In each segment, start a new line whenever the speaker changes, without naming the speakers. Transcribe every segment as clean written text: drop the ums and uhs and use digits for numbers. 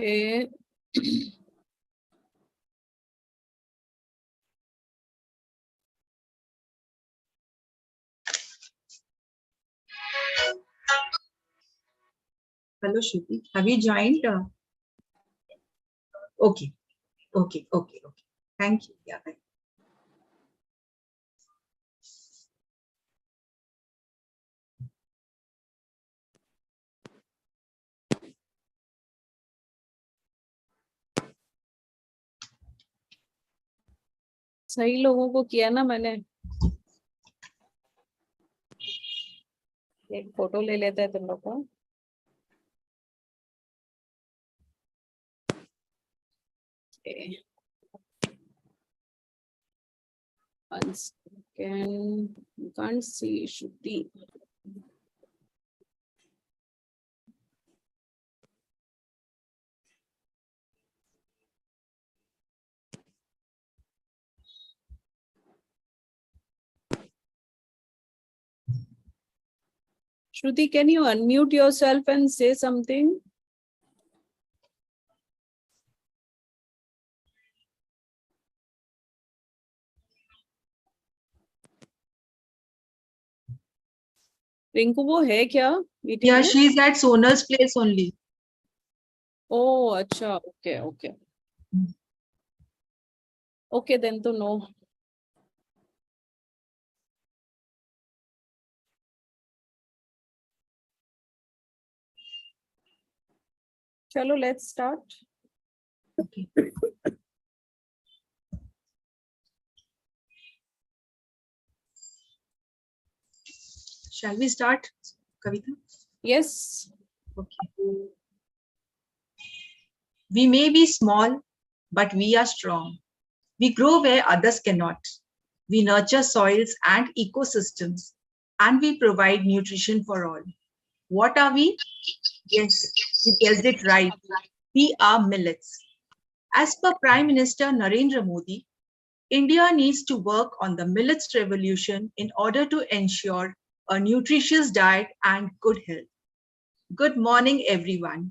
Okay.
Hello, Shruti. Have you joined? Okay. Thank you. Yeah. Thank you.
सही लोगों को किया ना मैंने। एक फोटो ले लेते हैं तुम लोग का। Okay. One second. You can't see Shruti. Shruti, can you unmute yourself and say something? Rinku वो है क्या मीटिंग
Yeah,
में?
she is at Sonal's place only.
Oh, अच्छा, okay. Okay, then to no. चलो, let's start.
Okay. Shall we start, Kavita?
Yes.
Okay. We may be small, but we are strong. We grow where others cannot. We nurture soils and ecosystems, and we provide nutrition for all. What are we? Yes, you guessed it right. We are millets. As per Prime Minister Narendra Modi, India needs to work on the millets revolution in order to ensure a nutritious diet and good health. Good morning, everyone.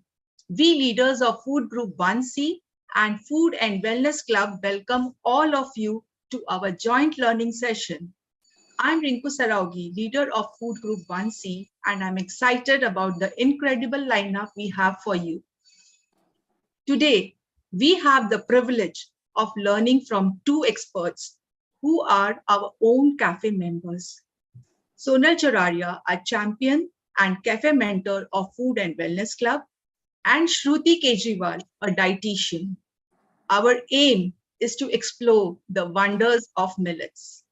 We leaders of Food Group 1C and Food and Wellness Club welcome all of you to our joint learning session. I'm Rinku Saraugi, leader of Food Group 1C, and I'm excited about the incredible lineup we have for you. Today, we have the privilege of learning from two experts who are our own cafe members. Sonal Chararia, a champion and cafe mentor of Food and Wellness Club, and Shruti Kejriwal, a dietitian. Our aim is to explore the wonders of millets.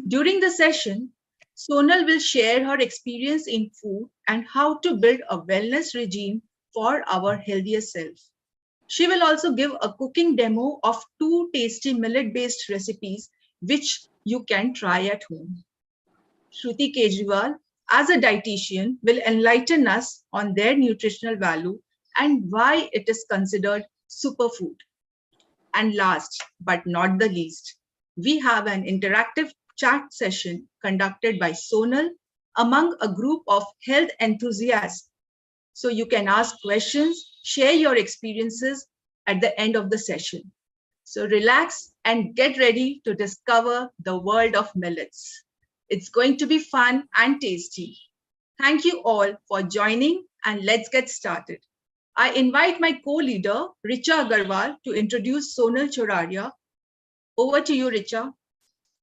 During the session, Sonal will share her experience in food and how to build a wellness regime for our healthier self. She will also give a cooking demo of two tasty millet-based recipes which you can try at home. Shruti Kejriwal, as a dietitian, will enlighten us on their nutritional value and why it is considered superfood. And last but not the least, we have an interactive chat session conducted by Sonal among a group of health enthusiasts. So you can ask questions, share your experiences at the end of the session. So relax and get ready to discover the world of millets. It's going to be fun and tasty. Thank you all for joining, and let's get started. I invite my co-leader, Richa Agarwal, to introduce Sonal Choraria. Over to you, Richa.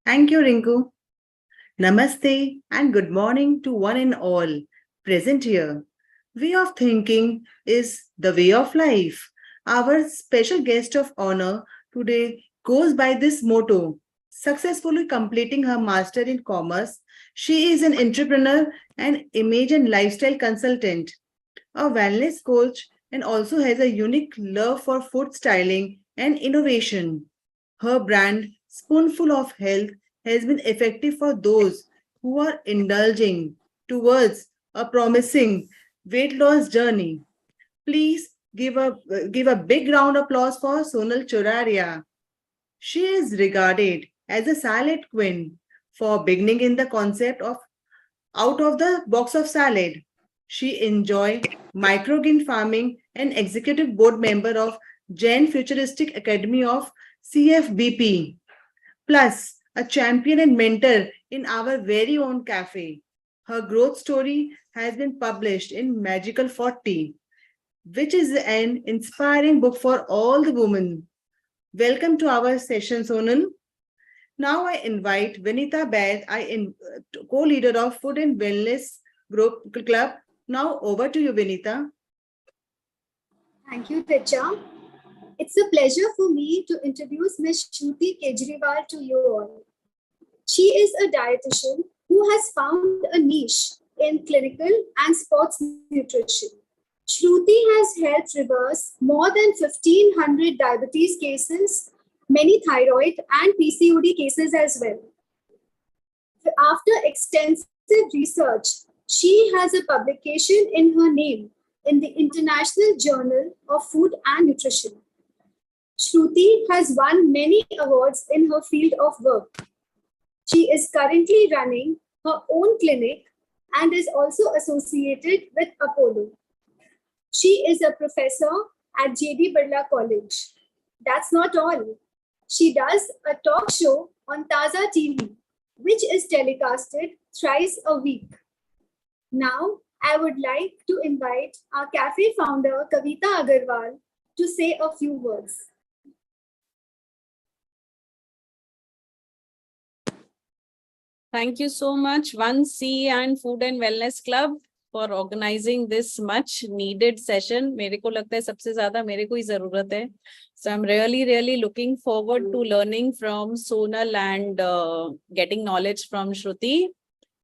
Thank you, Rinku. Namaste and good morning to one and all present here. Way of thinking is the way of life. Our special guest of honor today goes by this motto. Successfully completing her master in commerce, she is an entrepreneur and image and lifestyle consultant, a wellness coach, and also has a unique love for food styling and innovation. Her brand, Spoonful of Health, has been effective for those who are indulging towards a promising weight loss journey. Please give a big round of applause for Sonal Choraria. She is regarded as a salad queen for beginning in the concept of out of the box of salad. She enjoys microgreen farming and executive board member of Jain Futuristic Academy of CFBP, plus a champion and mentor in our very own cafe. Her growth story has been published in Magical 40, which is an inspiring book for all the women. Welcome to our session, Sonal. Now I invite Vinita Baid, co-leader of Food and Wellness Group Club. Now over to you, Vinita.
Thank you, Richa. It's a pleasure for me to introduce Ms. Shruti Kejriwal to you all. She is a dietitian who has found a niche in clinical and sports nutrition. Shruti has helped reverse more than 1,500 diabetes cases, many thyroid and PCOD cases as well. After extensive research, she has a publication in her name in the International Journal of Food and Nutrition. Shruti has won many awards in her field of work. She is currently running her own clinic and is also associated with Apollo. She is a professor at J.D. Birla College. That's not all. She does a talk show on Taza TV, which is telecasted thrice a week. Now, I would like to invite our cafe founder, Kavita Agarwal, to say a few words.
Thank you so much, 1C and Food and Wellness Club, for organizing this much needed session. मेरे को लगता है सबसे ज़्यादा मेरे को ही ज़रूरत है. So I'm really looking forward to learning from Sonal and getting knowledge from Shruti.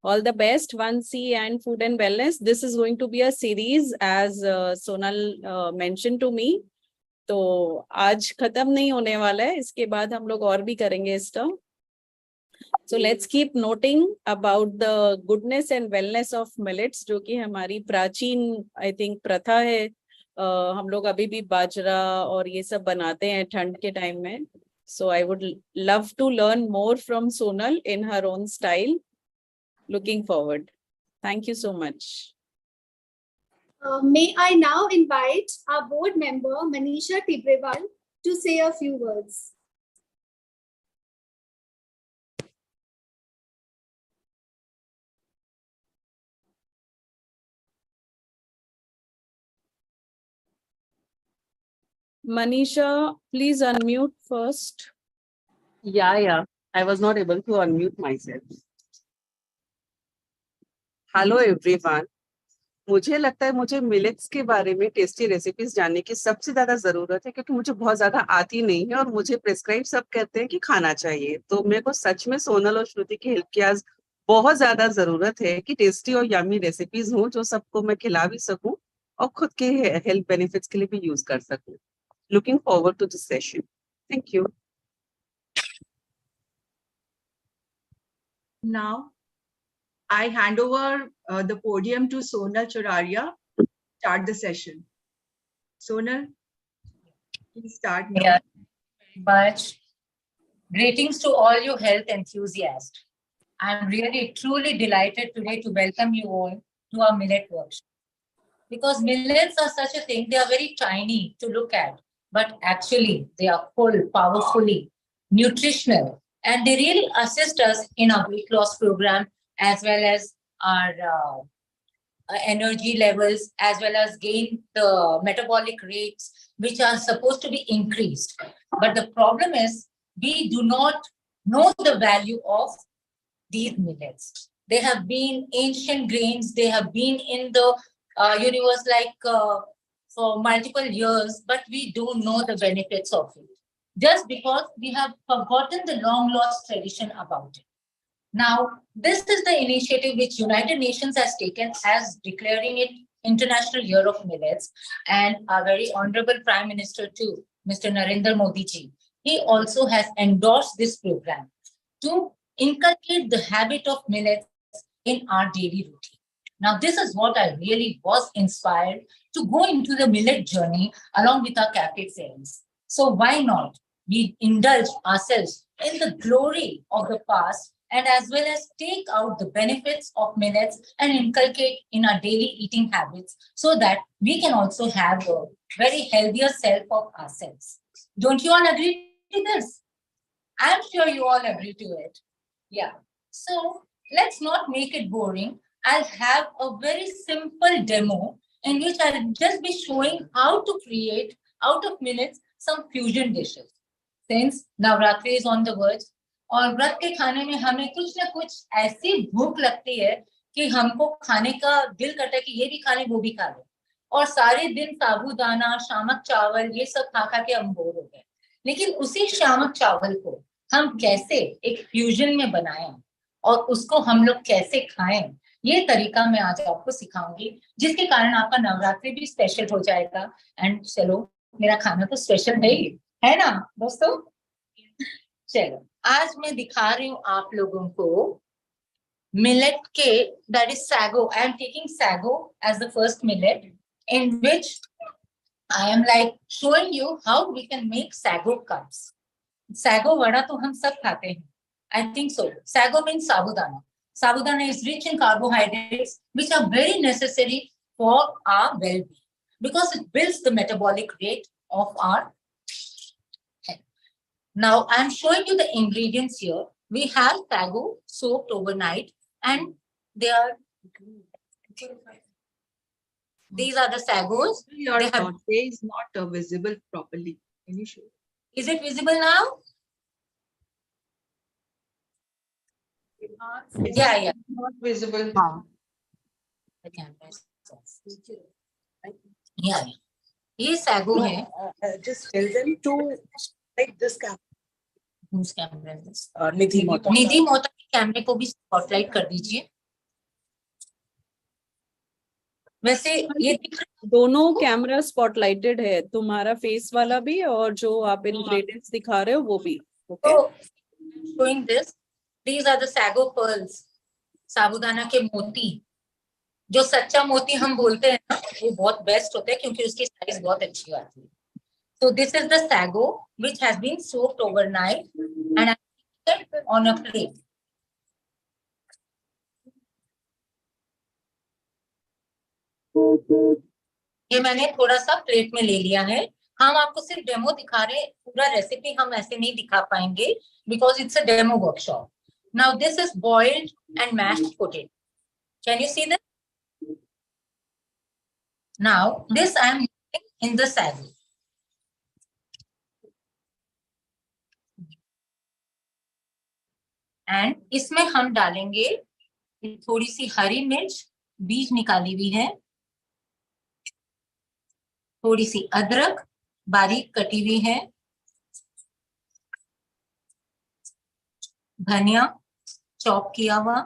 All the best, 1C and Food and Wellness. This is going to be a series, as Sonal mentioned to me. तो आज खत्म नहीं होने वाला है, इसके बाद हम लोग और भी करेंगे इस term. So let's keep noting about the goodness and wellness of millets, जो कि हमारी प्राचीन I think प्रथा है. हम लोग अभी भी बाजरा और ये सब बनाते हैं ठंड के टाइम में. So I would love to learn more from Sonal in her own style. Looking forward. Thank you so much.
May I now invite our board member, Manisha Tibrewal, to say a few words.
Manisha, please unmute first.
Yeah. I was not able to unmute myself. Hello everyone. मुझे लगता है मुझे millets के बारे में tasty recipes जानने की सबसे ज्यादा जरूरत है, क्योंकि मुझे बहुत ज्यादा आती नहीं है और मुझे प्रिस्क्राइब सब कहते हैं कि खाना चाहिए. तो मेरे को सच में सोनल और श्रुति की हेल्प की आज बहुत ज्यादा जरूरत है कि टेस्टी और यम्मी रेसिपीज हो जो सबको मैं खिला भी सकूं और खुद के हेल्थ बेनिफिट्स के लिए भी यूज कर सकूं. Looking forward to this session. Thank you.
Now, I hand over the podium to Sonal Choraria to start the session. Sonal, please start now.
Yeah, very much. Greetings to all you health enthusiasts. I'm really, truly delighted today to welcome you all to our millet workshop. Because millets are such a thing, they are very tiny to look at, but actually they are full, powerfully nutritional, and they really assist us in our weight loss program, as well as our energy levels, as well as gain the metabolic rates, which are supposed to be increased. But the problem is, we do not know the value of these millets. They have been ancient grains, they have been in the universe for multiple years, but we don't know the benefits of it, just because we have forgotten the long lost tradition about it. Now, this is the initiative which United Nations has taken as declaring it International Year of Millets, and our very honorable Prime Minister too, Mr. Narendra Modi ji, he also has endorsed this program to inculcate the habit of millets in our daily routine. Now, this is what I really was inspired to go into the millet journey along with our cafe friends. So why not we indulge ourselves in the glory of the past and as well as take out the benefits of millets and inculcate in our daily eating habits so that we can also have a very healthier self of ourselves. Don't you all agree to this? I'm sure you all agree to it. Yeah. So let's not make it boring. I'll have a very simple demo in which I'll just be showing how to create out of millets some fusion dishes. Since Navratri is on the verge, और व्रत के खाने में हमें कुछ ना कुछ ऐसी भूख लगती है कि हमको खाने का दिल करता है कि ये भी खा लें वो भी खा लें, और सारे दिन साबूदाना शामक चावल ये सब खा खा के हम बोर हो गए। लेकिन उसी शामक चावल को हम कैसे एक फ्यूजन में बनाएं और उसको हम लोग कैसे खाएं, ये तरीका मैं आज आपको सिखाऊंगी, जिसके कारण आपका नवरात्रि भी स्पेशल हो जाएगा। एंड चलो, मेरा खाना तो स्पेशल है ना दोस्तों? चलो, आज मैं दिखा रही हूँ आप लोगों को मिलेट के, that is sago. I am taking sago as the first millet, in which I am like showing you how we can make sago cups. Sago vada तो हम सब खाते हैं, I think so. Sago means sabudana. Sabudana is rich in carbohydrates, which are very necessary for our well-being because it builds the metabolic rate of our health. Now, I'm showing you the ingredients here. We have sago soaked overnight, and they are. These are the sagos.
Your
They have-
torte is not visible properly. Can you show?
Is it visible now? Yeah.
Not visible.
The camera is off. Yeah. ये sago है.
Just tell them to like this camera.
Whose camera is this?
Nidhi Mota.
निधि मोहता के कैमरे को भी spotlight कर दीजिए। वैसे ये
दोनों कैमरा स्पॉटलाइटेड है, तुम्हारा फेस वाला भी और जो आप इंग्रेडिएंट्स दिखा रहे हो वो भी। ओके,
तो showing this, these are the sago pearls, साबूदाना के मोती। जो सच्चा मोती हम बोलते हैं ना, वो बहुत बेस्ट होता है क्योंकि उसकी साइज बहुत अच्छी आती है। So this is the sago which has been soaked overnight and I put it on a plate. ये मैंने थोड़ा सा प्लेट में ले लिया है। हम आपको सिर्फ डेमो दिखा रहे हैं, पूरा रेसिपी हम ऐसे नहीं दिखा पाएंगे because it's a demo workshop. Now this is boiled and mashed potato. Can you see that? Now this I am using in the sago. And इसमें हम डालेंगे थोड़ी सी हरी मिर्च, बीज निकाली हुई है, थोड़ी सी अदरक बारीक कटी हुई है, धनिया चॉप किया हुआ।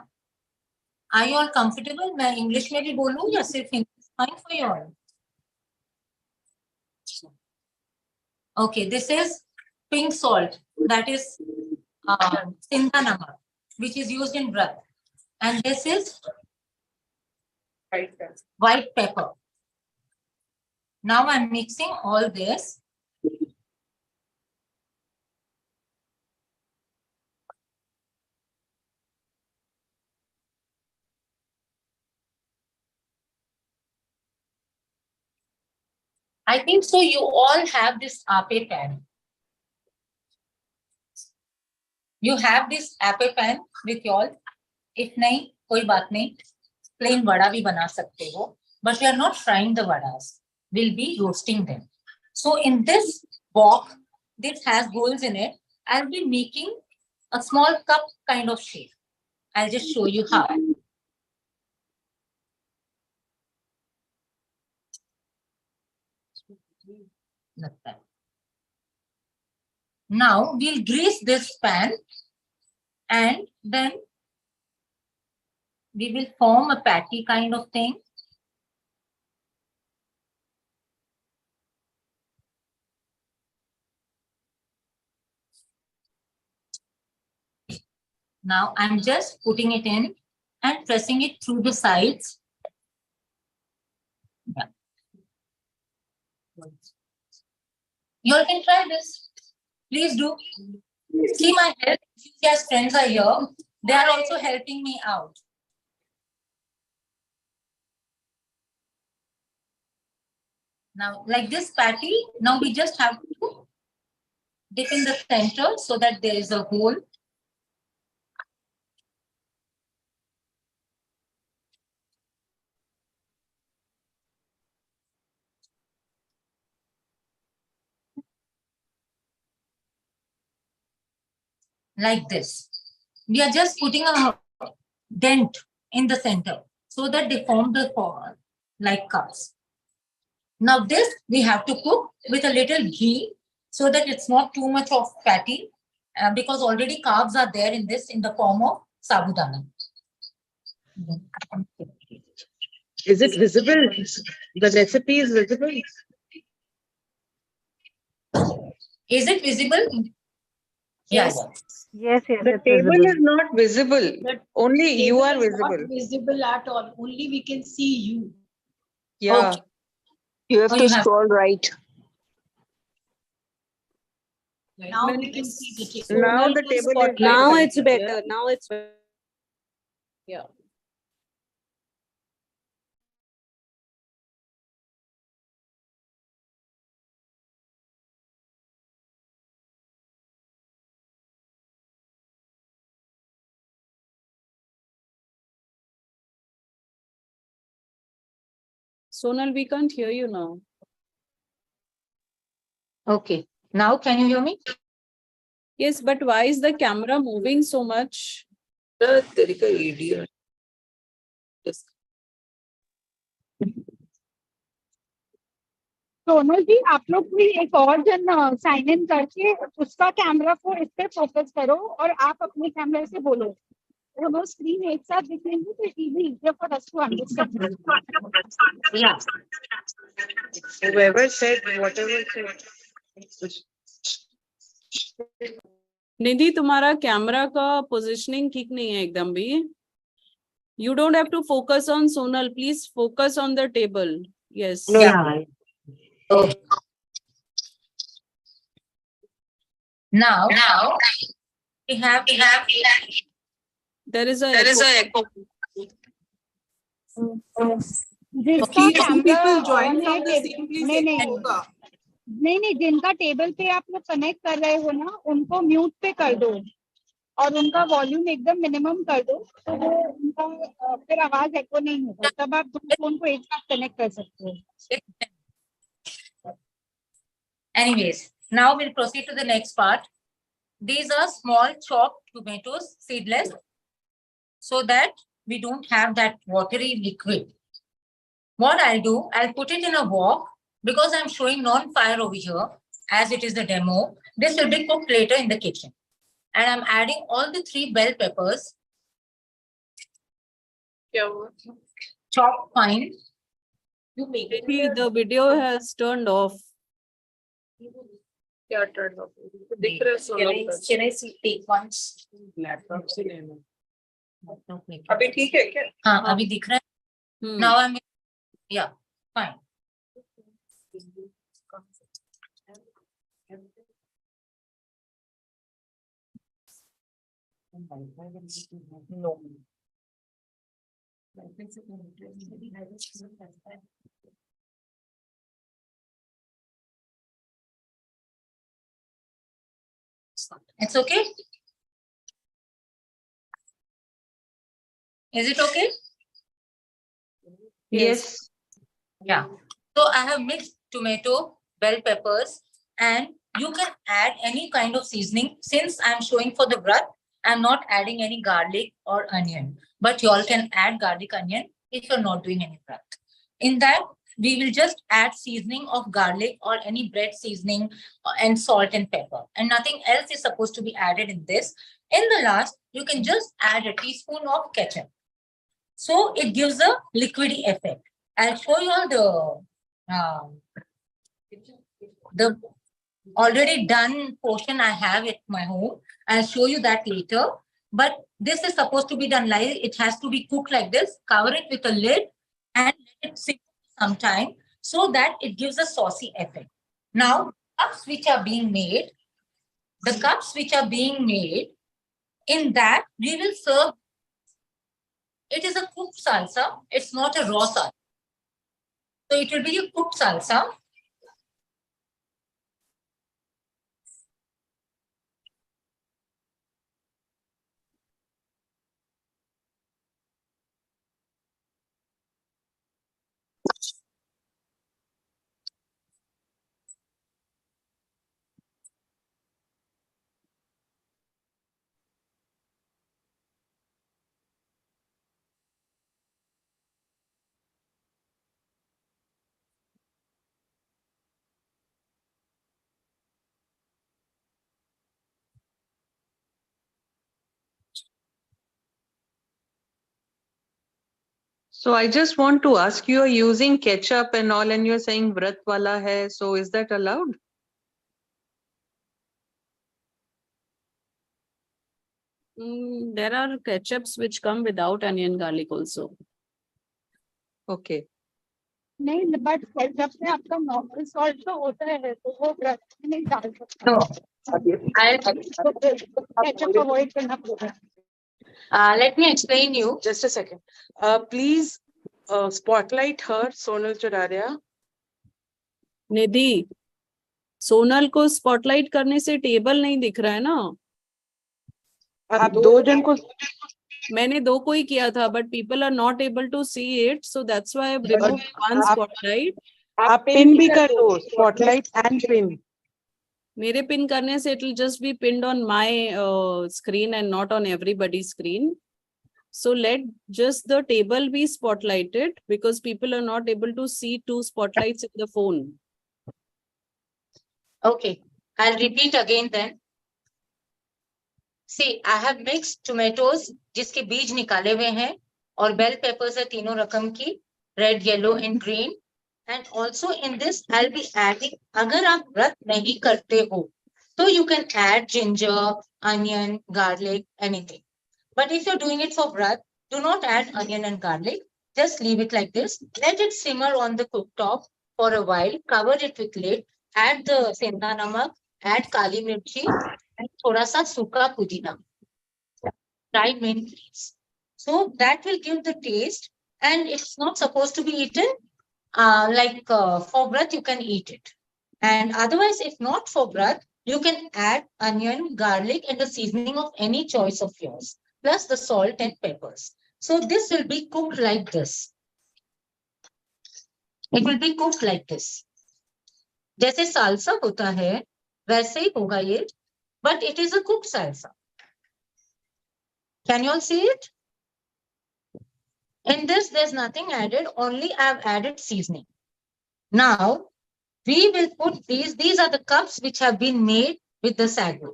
Are you all comfortable? मैं इंग्लिश में भी बोलूं या सिर्फ Hindi? Fine for you all. Okay, this is pink salt, that is Sindha namak, which is used in vrat, and this is white pepper. Now I'm mixing all this. I think so you all have this ape pan. You have this ape pan with you all. If नहीं, कोई बात नहीं. Plain vada भी बना सकते हो. But we are not frying the vadas. We'll be roasting them. So in this wok, this has holes in it. I'll be making a small cup kind of shape. I'll just show you how. Like that. Now we'll grease this pan and then we will form a patty kind of thing. Now I'm just putting it in and pressing it through the sides. Yeah. You all can try this. Please do. See, my health enthusiast friends are here. they are also helping me out. Now, like this patty, now we just have to dip in the center so that there is a hole. Like this. We are just putting a dent in the center so that they form the like cups. Now this we have to cook with a little ghee so that it's not too much of fatty because already carbs are there in this in the form of sabudana.
Is it visible? The recipe is visible?
Is it visible? Yes.
Yes, yes.
The
it's
table
visible.
is not visible.
The
Only you
table
are
is
visible.
not visible at all. Only we can see you.
Yeah.
Okay.
You have
Oh,
to
you have-
scroll right.
Now we can see the table.
Now the table is
Now
better.
it's better. Now it's better. Yeah. Sonal, we can't hear you now.
Okay. Now can you hear me?
Yes, but why is the camera moving so much?
Sonal जी आप लोग भी एक और जन sign in करके उसका camera को इस पे फोकस करो और आप अपने कैमरे से बोलो दोनों स्क्रीन एक साथ दिखेंगी तो it will be easier for us to understand
Yeah.
Whoever said whatever said.
Nidhi तुम्हारा कैमरा का पोजीशनिंग ठीक नहीं है एकदम भी. You don't have to focus on Sonal. Please focus on the table. Yes.
Yeah. Okay. Now we have
There is a echo.
जिसका camera
join
on है
from the same place
नहीं नहीं
echo होगा.
नहीं जिनका टेबल पे आप लोग कनेक्ट कर रहे हो ना उनको म्यूट पे कर दो और उनका वॉल्यूम एकदम मिनिमम कर दो तो वो उनका फिर आवाज एको नहीं होगा तब आप दो फोन को एक साथ कनेक्ट कर सकते हो.
Anyways, now we'll proceed to the next part. These are small chopped tomatoes, seedless, so that we don't have that watery liquid. What I'll do, I'll put it in a wok because I'm showing non-fire over here as it is the demo. This will be cooked later in the kitchen. And I'm adding all the 3 bell peppers. Chopped fine.
Maybe the video has turned off.
Can I see take once?
अभी ठीक है क्या?
हाँ अभी दिख रहा है. Now I'm yeah fine. No. It's okay? Is it okay?
Yes.
Yeah. So I have mixed tomato, bell peppers, and you can add any kind of seasoning. Since I'm showing for the vrat, I'm not adding any garlic or onion. But you all can add garlic onion if you're not doing any vrat. In that, we will just add seasoning of garlic or any bread seasoning and salt and pepper. And nothing else is supposed to be added in this. In the last, you can just add a teaspoon of ketchup. So it gives a liquidy effect. I'll show you all the already done portion I have at my home. I'll show you that later. But this is supposed to be done like it has to be cooked like this. Cover it with a lid and let it sit some time so that it gives a saucy effect. Now, cups which are being made, In that, we will serve. It is a cooked salsa. It's not a raw salsa. So it will be a cooked salsa.
So I just want to ask, you are using ketchup and all, and you're saying vrat wala hai. So is that allowed?
There are ketchups which come without onion garlic also.
Okay.
नहीं, but ketchup में आपका normal salt तो होता है, तो वो bread में नहीं डाल सकते.
No.
केचप अवॉइड करना पड़ेगा.
Let me explain you.
Just a second. Please spotlight her, Sonal Churaria.
निधि, सोनल को स्पॉटलाइट करने से टेबल नहीं दिख रहा है ना.
आप दो जन को
मैंने दो को ही किया था, but people are not able to see it, so that's why I remove one spotlight.
आप पिन भी कर दो, स्पॉटलाइट एंड पिन.
मेरे पिन करने से it will just be pinned on my screen and not on everybody screen. So let just the table be spotlighted because people are not able to see two spotlights in the phone.
Okay, I'll repeat again then. See, I have mixed tomatoes जिसके बीज निकाले हुए हैं, और bell peppers है तीनों रकम की, red, yellow and green. And also in this I'll be adding, अगर आप व्रत नहीं करते हो तो you can add ginger, onion, garlic, anything. But if you're doing it for vrat, do not add onion and garlic. Just leave it like this. Let it simmer on the cooktop for a while. Cover it with lid. Add the senda namak. Add kali mirchi and thoda sa suka pudina. Dried mint leaves. So that will give the taste, and it's not supposed to be eaten. For vrat, you can eat it. And otherwise, if not for vrat, you can add onion, garlic, and the seasoning of any choice of yours, plus the salt and peppers. So this will be cooked like this. It will be cooked like this. जैसे salsa होता है, वैसे ही होगा ये, but it is a cooked salsa. Can you all see it? In this, there's nothing added, only I've added seasoning. Now, we will put these are the cups which have been made with the sago.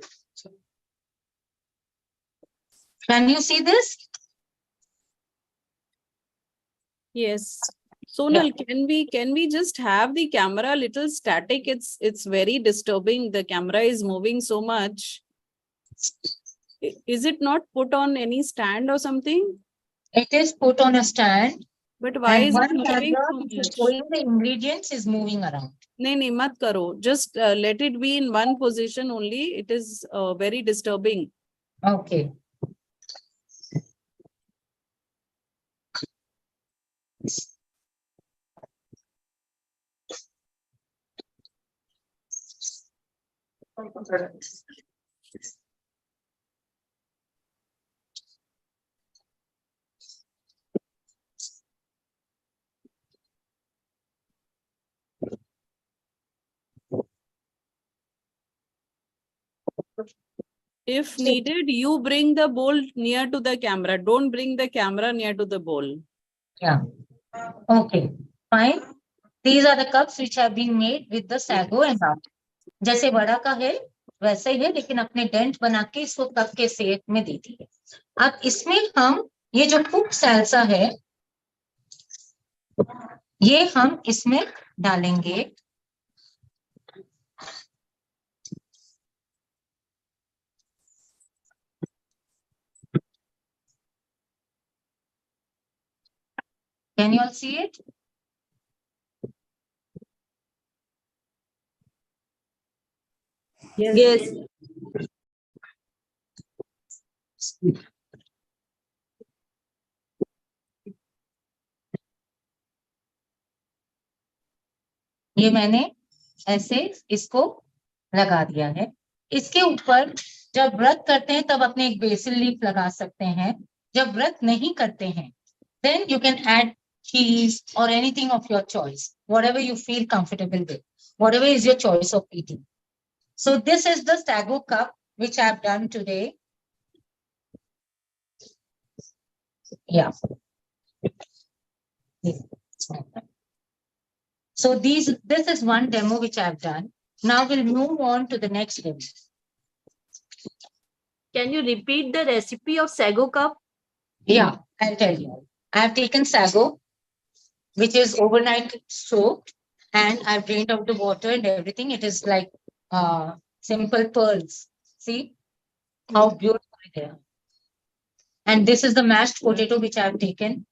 Can you see this?
Yes. Sonal, can we just have the camera a little static? It's very disturbing. The camera is moving so much. Is it not put on any stand or something?
It is put on a stand.
But why is it moving so
which is
much?
showing the ingredients is moving around.
नहीं मत करो. Just let it be in one position only. It is very disturbing.
Okay.
If needed, you bring the bowl near to the camera. Don't bring the camera near to the bowl.
Yeah. Okay. Fine. These are the cups which have been made with the sago and up. जैसे बड़ा का है वैसे ही है, लेकिन अपने dent बना के इसको कप के शेप में दे दी है. अब इसमें हम ये जो कुक सैलसा है ये हम इसमें डालेंगे. Can you all see it?
Yes.
ये मैंने ऐसे इसको लगा दिया है। इसके ऊपर जब व्रत करते हैं तब अपने एक बेसिल लीफ लगा सकते हैं। जब व्रत नहीं करते हैं then you can add cheese or anything of your choice, whatever you feel comfortable with, whatever is your choice of eating. So this is the sago cup which I have done today. Yeah. So this is one demo which I have done. Now we'll move on to the next demo.
Can you repeat the recipe of sago cup?
Yeah, I'll tell you. I have taken sago, which is overnight soaked, and I've drained out the water and everything. It is like simple pearls. See how beautiful they are. And this is the mashed potato which I've taken.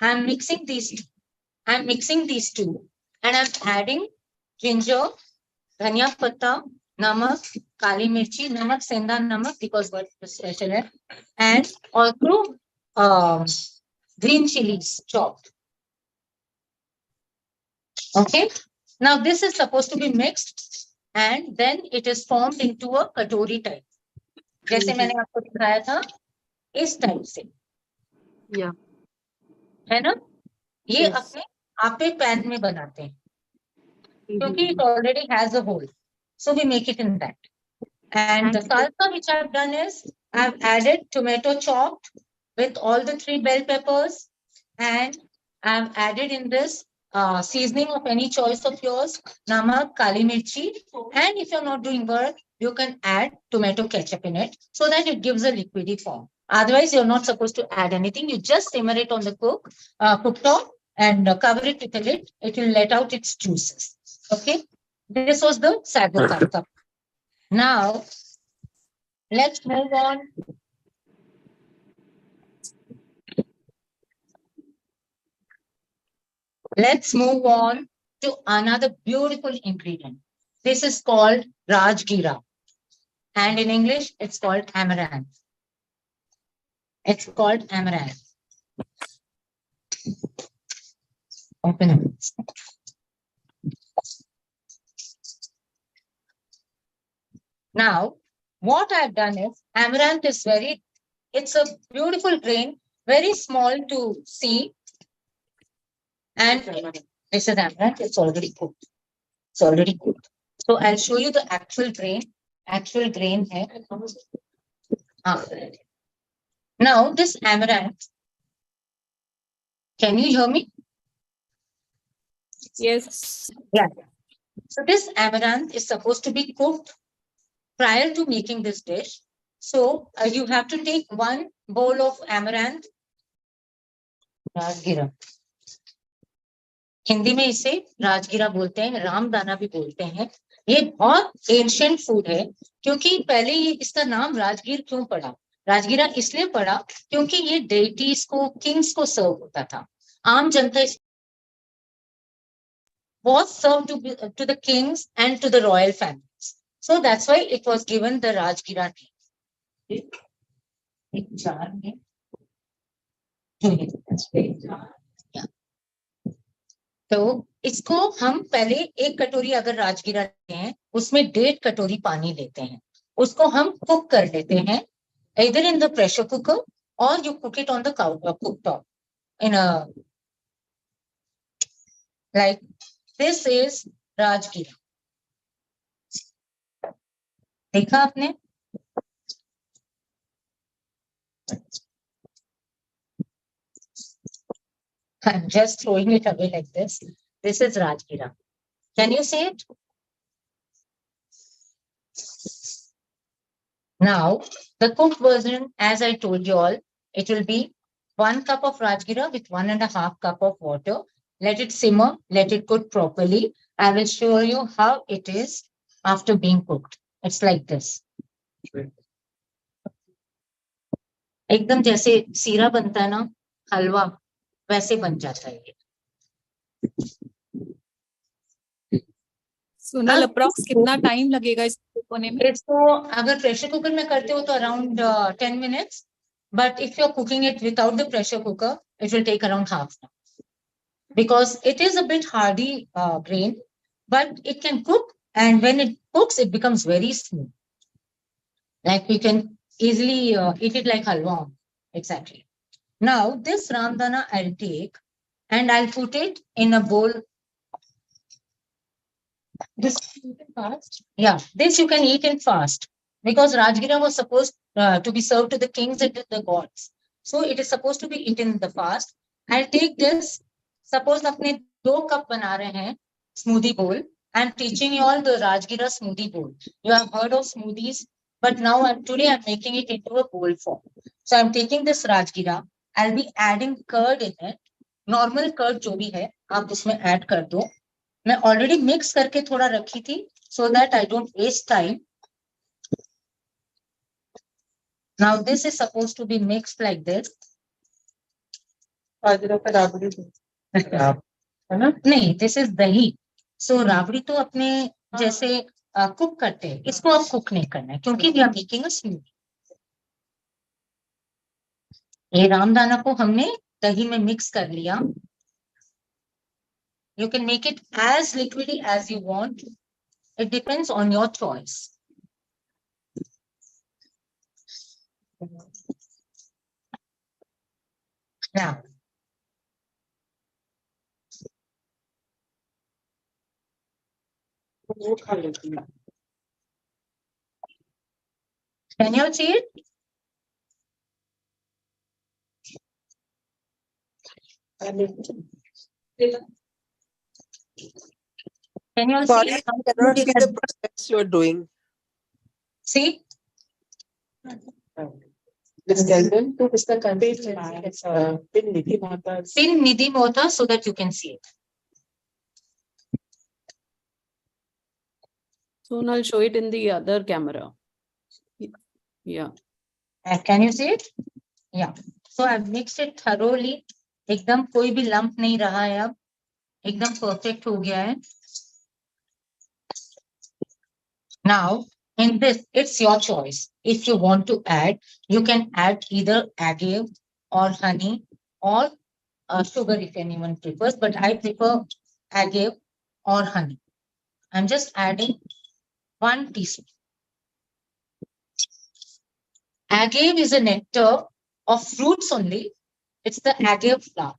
I'm mixing these two, and I'm adding ginger, dhania patta, namak, kali mirchi, namak senda namak because what is special है, and also green chilies chopped. Okay. Now this is supposed to be mixed, and then it is formed into a katori type. जैसे मैंने आपको दिखाया था इस type से,
Yeah.
है ना? ये
Yes.
अपने आपे पैन में बनाते हैं क्योंकि it already has a hole, so we make it in that. And the salsa which I've done is I've added tomato chopped with all the 3 bell peppers, and I've added in this seasoning of any choice of yours, namak, kali mirchi, and if you're not doing work, you can add tomato ketchup in it so that it gives a liquidy form. Otherwise, you're not supposed to add anything. You just simmer it on the cooktop and cover it with a lid. It will let out its juices. Okay. This was the sago cup. Now, let's move on. Let's move on to another beautiful ingredient. This is called Rajgira. And in English, it's called amaranth. It's called amaranth. Open it. Now, what I've done is, amaranth is it's a beautiful grain, very small to see. And this is amaranth, it's already cooked. It's already cooked. So I'll show you the actual grain. Actual grain here. Now, this amaranth, can you hear me?
Yes.
Yeah. So this amaranth is supposed to be cooked prior to making this dish. So you have to take 1 bowl of amaranth. राजगिरा, हिंदी में इसे राजगिरा बोलते हैं, रामदाना भी बोलते हैं। ये बहुत एंशिएंट फूड है क्योंकि पहले ये इसका नाम राजगीर क्यों पड़ा? राजगिरा इसलिए पड़ा क्योंकि ये डेटीज को, किंग्स को सर्व होता था। आम जनता was served to the kings and to the royal families. So that's why it was given the Rajgira name. Yeah. तो इसको हम पहले 1 कटोरी अगर राजगिरा लेते हैं, उसमें 1.5 कटोरी पानी लेते हैं, उसको हम कुक कर लेते हैं, either in the pressure cooker or you cook it on the cooktop in a like this is राजगिरा. देखा आपने? I'm just throwing it away like this. This is Rajgira. Can you see it? Now, the cooked version, as I told you all, it will be 1 cup of Rajgira with 1.5 cup of water. Let it simmer, let it cook properly. I will show you how it is after being cooked. It's like this. एकदम जैसे सीरा बनता है ना, हलवा, वैसे बन जाता है ये.
सोनल, अप्रॉक्स कितना टाइम लगेगा इसको
होने में?
इसको अगर प्रेशर कुकर में करते हो तो around 10 minutes, but if you're cooking it without the pressure cooker, it will take around half an hour because it is a bit hardy grain, but it can cook, and when it cooks, it becomes very smooth. Like we can easily eat it like halwa. Exactly. Now this ramdana I'll take and I'll put it in a bowl. This you can fast. Yeah, this you can eat in fast because Rajgira was supposed to be served to the kings and to the gods. So it is supposed to be eaten in the fast. I'll take this. Suppose अपने 2 cup बना रहे हैं smoothie bowl. I'm teaching you all the Rajgira smoothie bowl. You have heard of smoothies, but now today I'm making it into a bowl form. So I'm taking this Rajgira. I'll be adding curd in it. Normal curd जो भी है आप इसमें add कर दो. मैं already mix करके थोड़ा रखी थी so that I don't waste time. Now this is suppose to be mixed like this. नहीं, this is dahi. So Rabri तो अपने जैसे कुक करते हैं, इसको अब कुक नहीं करना है क्योंकि we are making a smoothie. ये रामदाना को हमने दही में मिक्स कर लिया. You can make it as liquidy as you want. It depends on your choice. Now, can you see it? Can you
Sorry,
see?
I cannot see the process you are doing.
See?
Just tell them to pin Nidhi Mata.
Pin Nidhi Mota so that you can see it.
Soon I'll show it in the other camera. Yeah.
Can you see it? Yeah. So I've mixed it thoroughly. एकदम कोई भी lump नहीं रहा है अब. एकदम perfect हो गया है. Now, in this, it's your choice. If you want to add, you can add either agave or honey or sugar if anyone prefers, but I prefer agave or honey. I'm just adding 1 teaspoon. Agave is a nectar of fruits only. It's the agave flower.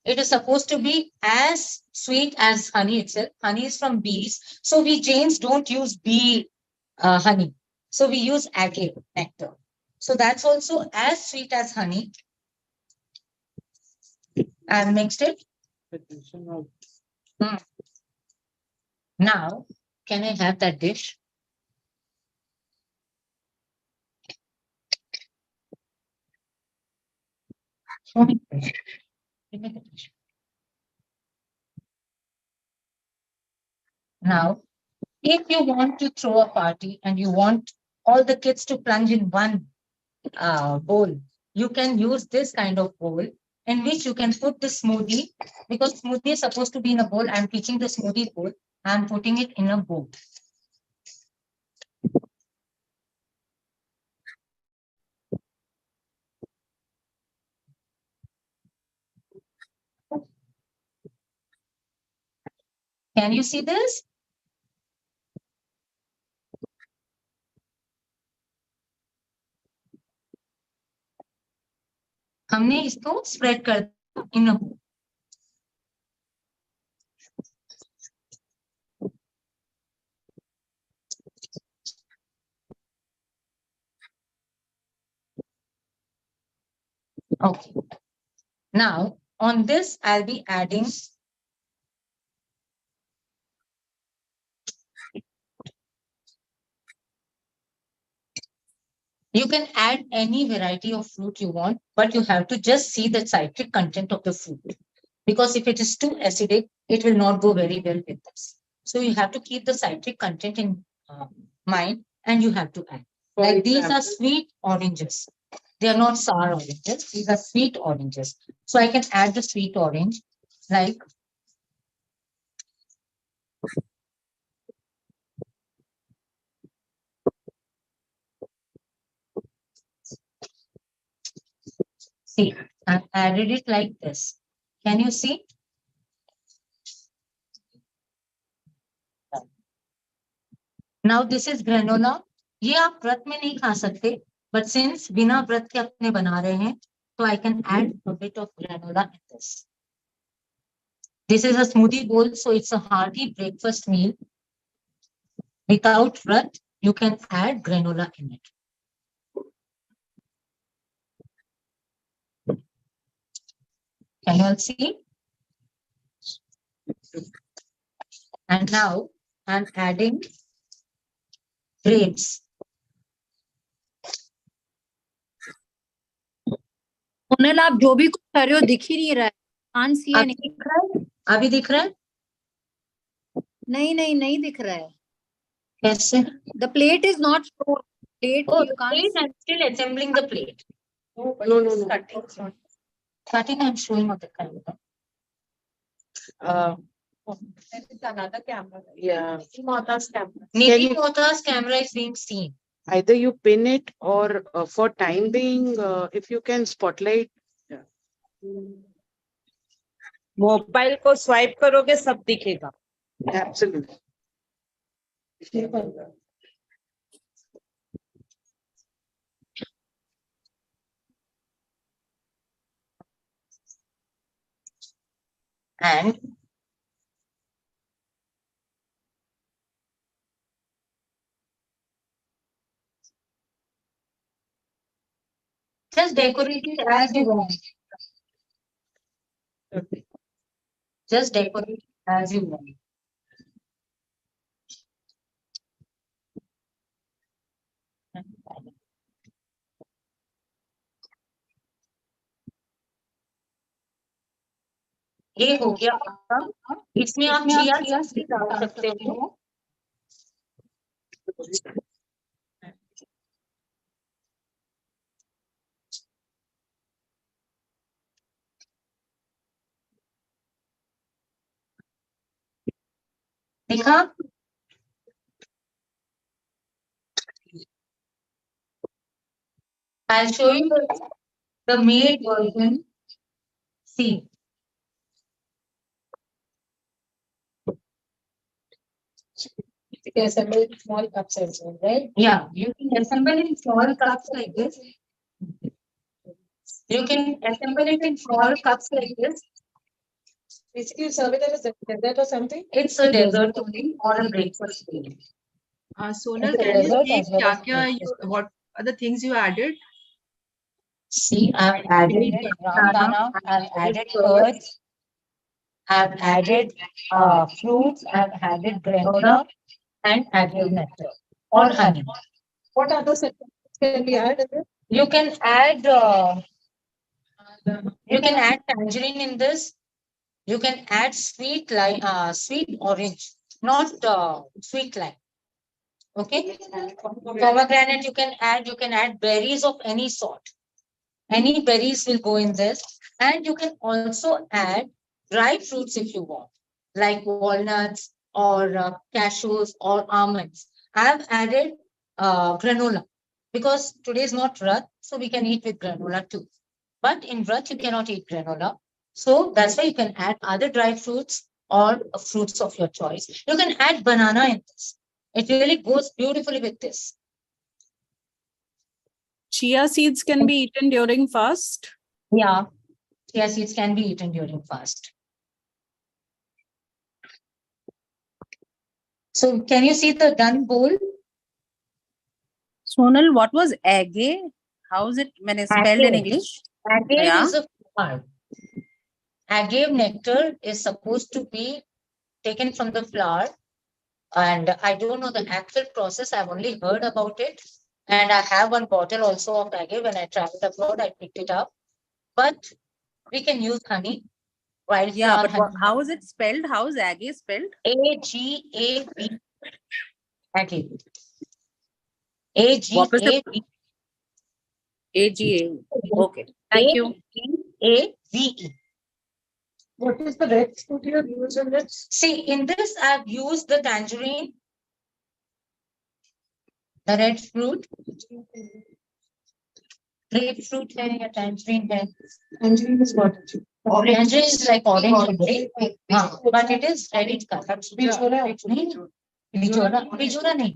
It is supposed to be as sweet as honey itself. Honey is from bees. So we Jains don't use bee honey. So we use agave nectar. So that's also as sweet as honey. I've mixed it. Now, can I have that dish? Show me the dish. Give me the dish. Now, if you want to throw a party and you want all the kids to plunge in one bowl, you can use this kind of bowl in which you can put the smoothie, because smoothie is supposed to be in a bowl. I'm teaching the smoothie bowl. I'm putting it in a bowl. Can you see this? हमने इसको spread कर दिया इन अ bowl. Okay. Now, on this, I'll be adding you can add any variety of fruit you want, but you have to just see the citric content of the fruit. Because if it is too acidic, it will not go very well with this. So you have to keep the citric content in mind, and you have to add. Like these are sweet oranges. They are not sour oranges. These are sweet oranges. So I can add the sweet orange, like See, I've added it like this. Can you see? Now this is granola. ये आप व्रत में नहीं खा सकते, but since बिना व्रत के अपने बना रहे हैं, so I can add a bit of granola in this. This is a smoothie bowl, so it's a hearty breakfast meal. Without vrat, you can add granola in it. Can you all see? And now I'm adding grapes.
Sonal, आप जो भी कुछ कर रहे हो दिख ही नहीं रहा है. Can't see
अभी
anything.
दिख रहा है? अभी दिख रहा है?
नहीं दिख रहा है.
कैसे?
The plate is not shown. Plate
Oh,
you
the
can't
plate,
see.
I'm still assembling the plate.
No.
Cutting, I'm showing on the camera.
That is another camera. Yeah.
Niti Mohta's camera is being seen.
Either you pin it or for time being, if you can spotlight.
Mobile को swipe करोगे सब दिखेगा.
Absolutely.
And just decorate it as you want. Just decorate it as you want. ये हो गया आपका. इसमें आप चिया सीड्स डाल सकते हो. देखा? I'll show you the made version. See.
You can assemble small cups as well, right?
Yeah, you can assemble in small cups like this. You can assemble it in small cups like this.
Basically, you serve it as a dessert or something.
It's a dessert only or a breakfast meal.
Sonal,
It's a
can you
dessert
say
as well as
what are the things you added?
See, I've added banana, I've added curds, I've added fruits, I've added granola, and added nectar or honey.
What other sections can we add in this?
You can add tangerine in this. You can add sweet orange, not sweet lime. Okay. Pomegranate you can add berries of any sort. Any berries will go in this. And you can also add dry fruits if you want, like walnuts or cashews or almonds. I have added granola because today is not Vrat, so we can eat with granola too. But in Vrat, you cannot eat granola. So that's why you can add other dry fruits or fruits of your choice. You can add banana in this. It really goes beautifully with this.
Chia seeds can be eaten during fast.
Yeah, chia seeds can be eaten during fast. So can you see the done bowl?
Sonal, what was agave? How is it when it's spelled in English?
Agave
Yeah.
is a flower. Agave nectar is supposed to be taken from the flower. And I don't know the actual process. I've only heard about it. And I have one bottle also of agave. When I traveled abroad, I picked it up. But we can use honey.
Yeah,
Wildflower
but
honey.
how is it spelled? How is agave spelled?
A-G-A-V. Agave.
What was the
A-G-A-V.
AGA? Okay, thank you.
A-V-E.
What is the red fruit you have used in this?
See, in this, I've used the tangerine, the red fruit. grapefruit है या tangerine है? Tangerine is what? Tangerine is like orange, right? हाँ, but it is ready to cut. नहीं, बिजोरा नहीं.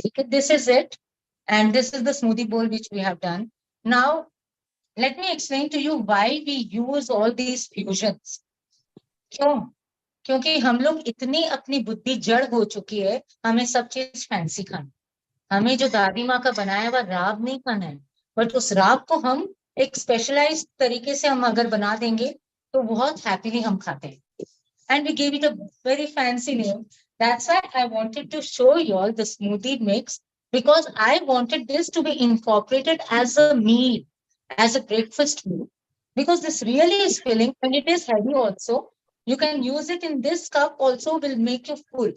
Okay, this is it, and this is the smoothie bowl which we have done. Now, let me explain to you why we use all these fusions. क्यों? क्योंकि हम लोग इतनी अपनी बुद्धि जड़ हो चुकी है, हमें सब चीज फैंसी खाना, हमें जो दादी माँ का बनाया हुआ राब नहीं खाना है, बट उस राब को हम एक स्पेशलाइज्ड तरीके से हम अगर बना देंगे तो बहुत हैप्पीली हम खाते हैं. And we gave it a very fancy name. That's why I wanted to show you all the smoothie mix, because I wanted this to be incorporated as a meal, as a breakfast meal, because this really is filling and it is heavy also. You can use it in this cup also, will make you full.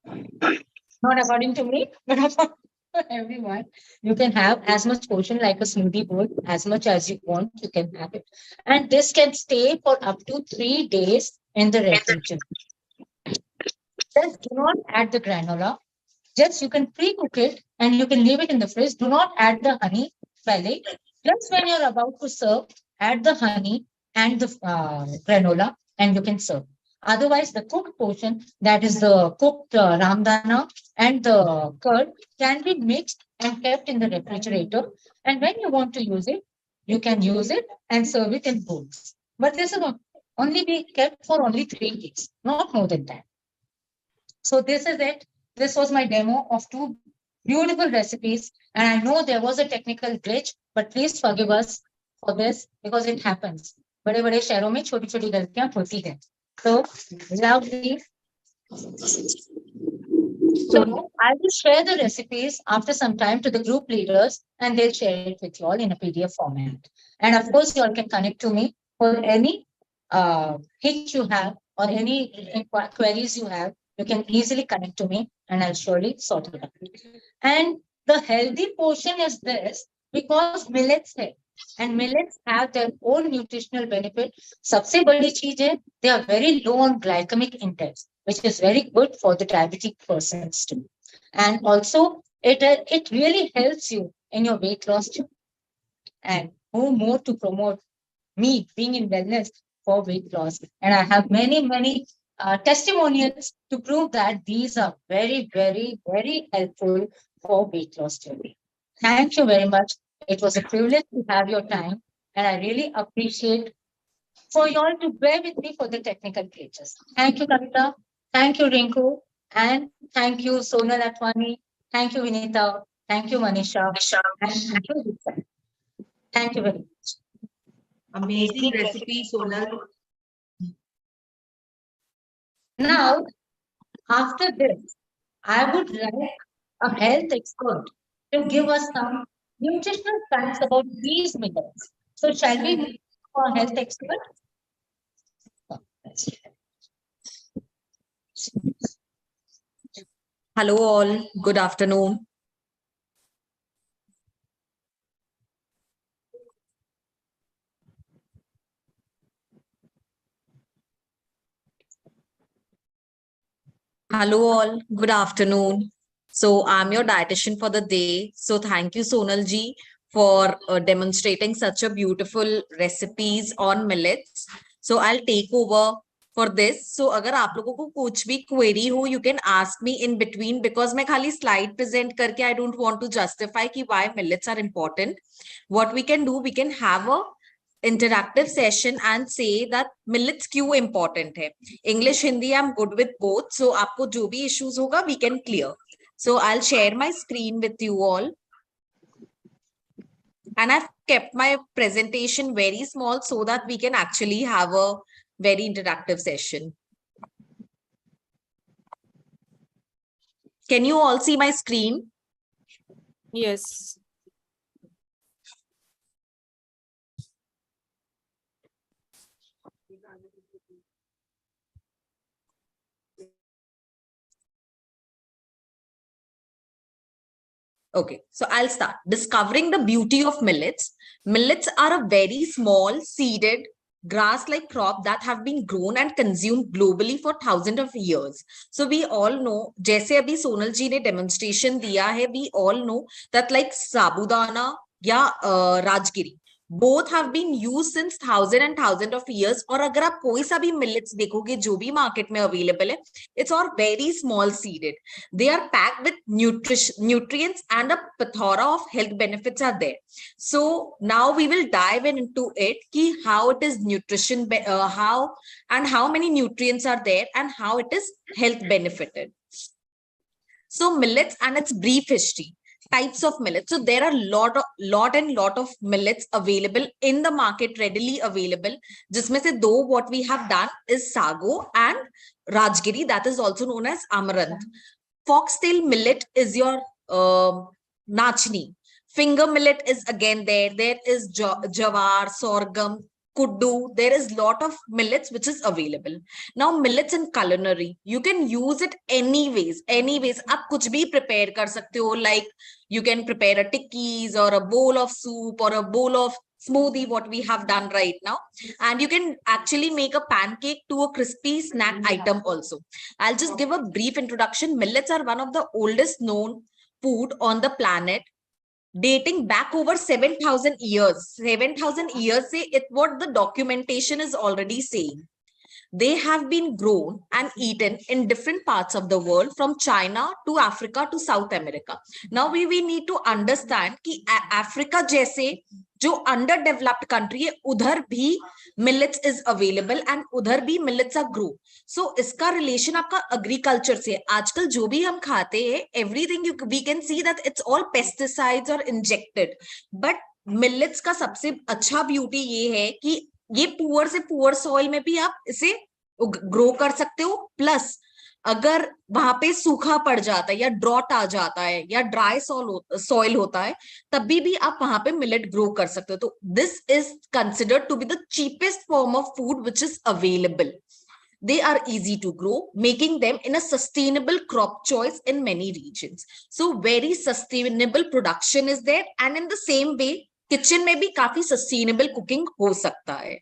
Not according to me, but for everyone. You can have as much portion like a smoothie bowl, as much as you want, you can have it. And this can stay for up to 3 days in the refrigerator. Just do not add the granola. Just you can pre-cook it and you can leave it in the fridge. Do not add the honey, pale. Just when you're about to serve, add the honey and the granola and you can serve. Otherwise, the cooked portion, that is the cooked ramdana and the curd, can be mixed and kept in the refrigerator. And when you want to use it, you can use it and serve it in bowls. But this will only be kept for only 3 weeks, not more than that. So this is it. This was my demo of 2 beautiful recipes. And I know there was a technical glitch, but please forgive us for this because it happens. बड़े-बड़े शहरों में छोटी-छोटी गलतियां होती हैं. So lovely. So I will share the recipes after some time to the group leaders and they'll share it with you all in a PDF format. And of course, you all can connect to me for any hitch you have or any queries you have. You can easily connect to me and I'll surely sort it out. And the healthy portion is this because millets hai. And millets have their own nutritional benefit. सबसे बड़ी चीज है, they are very low on glycemic index, which is very good for the diabetic persons too. And also, it really helps you in your weight loss too. And who more to promote me being in wellness for weight loss. And I have many testimonials to prove that these are very, very, very helpful for weight loss journey. Thank you very much. It was a privilege to have your time. And I really appreciate for you all to bear with me for the technical glitches. Thank you, Kavita. Thank you, Rinku. And thank you, Sonal Atwani. Thank you, Vinita. Thank you, Manisha. And thank you, Lisa. Thank you very much.
Amazing recipe, Sonal.
Now, after this, I would like a health expert to give us some nutritional facts about these millets. So shall we move to a health expert?
Hello all, good afternoon. Hello all, good afternoon. So I'm your dietitian for the day. So thank you Sonal ji for demonstrating such a beautiful recipes on millets. So I'll take over for this. So अगर आप लोगों को कुछ भी query हो, you can ask me in between because मैं खाली slide present करके I don't want to justify कि why millets are important. What we can do, we can have a interactive session and say that millets क्यों important है. English, Hindi, I'm good with both. So आपको जो भी issues होगा, we can clear. So I'll share my screen with you all. And I've kept my presentation very small so that we can actually have a very interactive session. Can you all see my screen?
Yes.
Okay, so I'll start. Discovering the beauty of millets. Millets are a very small seeded grass-like crop that have been grown and consumed globally for thousands of years. So we all know, जैसे अभी सोनल जी ने demonstration दिया है, we all know that like साबूदाना या Rajagiri, both have been used since thousands of years. और अगर आप कोई सा भी millets देखोगे जो भी market में available है, it's all very small seeded. They are packed with nutrients and a plethora of health benefits are there. So now we will dive into it, ki how it is nutrition, how many nutrients are there and how it is health benefited. So millets and its brief history. Types of millets. So there are lot of millets available in the market, readily available. Jisme se do what we have done is sago and rajgiri, that is also known as amaranth. Foxtail millet is your nachni. Finger millet is again there. There is jawar, sorghum, kuddu. There is lot of millets which is available. Now millets in culinary, you can use it anyways. आप कुछ भी prepare कर सकते हो. Like you can prepare a tikkis or a bowl of soup or a bowl of smoothie, what we have done right now. And you can actually make a pancake to a crispy snack item also. I'll just give a brief introduction. Millets are one of the oldest known food on the planet, dating back over 7,000 years. 7,000 years say it what the documentation is already saying. They have been grown and eaten in different parts of the world, from China to Africa to South America. Now we need to understand कि Africa जैसे जो underdeveloped country है, उधर भी millets is available and उधर भी millets are grow. So इसका relation आपका agriculture से. आजकल जो भी हम खाते हैं, everything we can see that it's all pesticides or injected. But millets का सबसे अच्छा beauty ये है कि ये पुअर से पुअर सॉइल में भी आप इसे ग्रो कर सकते हो. प्लस अगर वहां पे सूखा पड़ जाता है या ड्रॉट आ जाता है या ड्राई सॉइल होता है, तभी भी आप वहां पे मिलेट ग्रो कर सकते हो. तो this is considered to be the cheapest form of food which is available. They are easy to grow, making them in a sustainable crop choice in many regions. So very sustainable production is there, and in the same way kitchen में भी काफी sustainable cooking हो सकता है.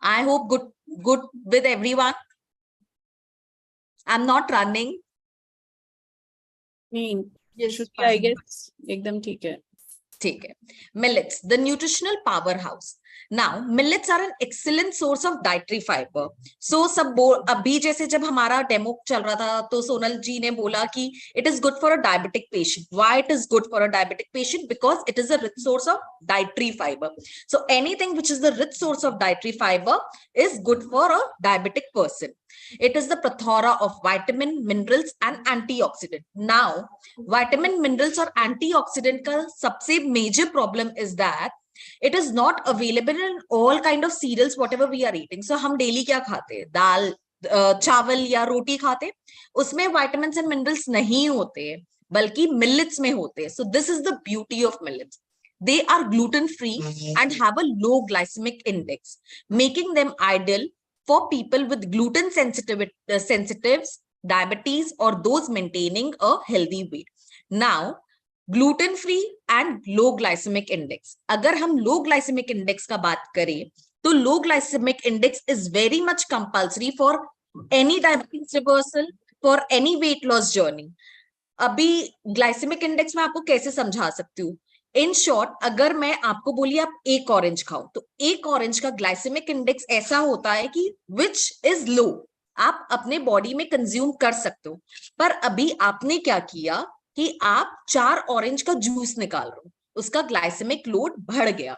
I hope good with everyone. I am not running.
I guess एकदम ठीक है.
ठीक है. Millets, the nutritional power house. Now, millets are an excellent source of dietary fiber. So, अभी जैसे जब हमारा डेमो चल रहा था तो सोनल जी ने बोला कि it is good for a diabetic patient. Why it is good for a diabetic patient? Because it is a rich source of dietary fiber. So, anything which is the rich source of dietary fiber is good for a diabetic person. It is the plethora of vitamin, minerals and antioxidant. Now, vitamin, minerals और antioxidant का सबसे major problem is that it is not available in all kind of cereals whatever we are eating. So हम daily क्या खाते हैं? दाल, चावल या रोटी खाते, उसमें vitamins and minerals नहीं होते, बल्कि millets में होते हैं. So this is the beauty of millets. They are gluten free and have a low glycemic index, making them ideal for people with gluten sensitives, diabetes or those maintaining a healthy weight. Now gluten free and low glycemic index. अगर हम low glycemic index का बात करें तो low glycemic index is very much compulsory for any diabetes reversal, for any weight loss journey. अभी glycemic index में आपको कैसे समझा सकती हूँ? इन शॉर्ट, अगर मैं आपको बोली आप एक ऑरेंज खाओ, तो एक ऑरेंज का ग्लाइसेमिक इंडेक्स ऐसा होता है कि विच इज लो, आप अपने बॉडी में कंज्यूम कर सकते हो. पर अभी आपने क्या किया कि आप 4 ऑरेंज का जूस निकाल रहे हो, उसका ग्लाइसेमिक लोड बढ़ गया.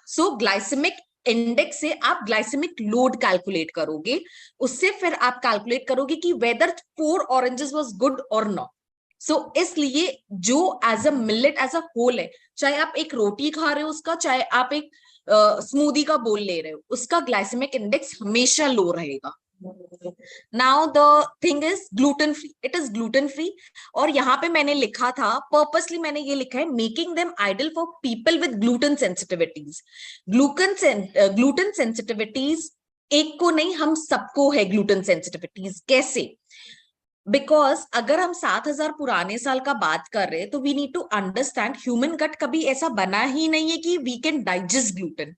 सो ग्लाइसेमिक इंडेक्स से आप ग्लाइसेमिक लोड कैलकुलेट करोगे, उससे फिर आप कैलकुलेट करोगे कि वेदर 4 ऑरेंजेस वाज गुड और नॉट. सो इसलिए जो as a millet as a whole है, चाहे आप एक रोटी खा रहे हो उसका, चाहे आप एक स्मूदी का बोल ले रहे हो, उसका ग्लाइसेमिक इंडेक्स हमेशा लो रहेगा. Now the thing is gluten free. It is gluten free. और यहाँ पे मैंने लिखा था, purposely मैंने ये लिखा है, making them ideal for people with gluten sensitivities. Gluten sensitivities एक को नहीं, हम सबको है gluten sensitivities. कैसे? Because अगर हम 7,000 पुराने साल का बात कर रहे हैं तो we need to understand human gut कभी ऐसा बना ही नहीं है कि we can digest gluten.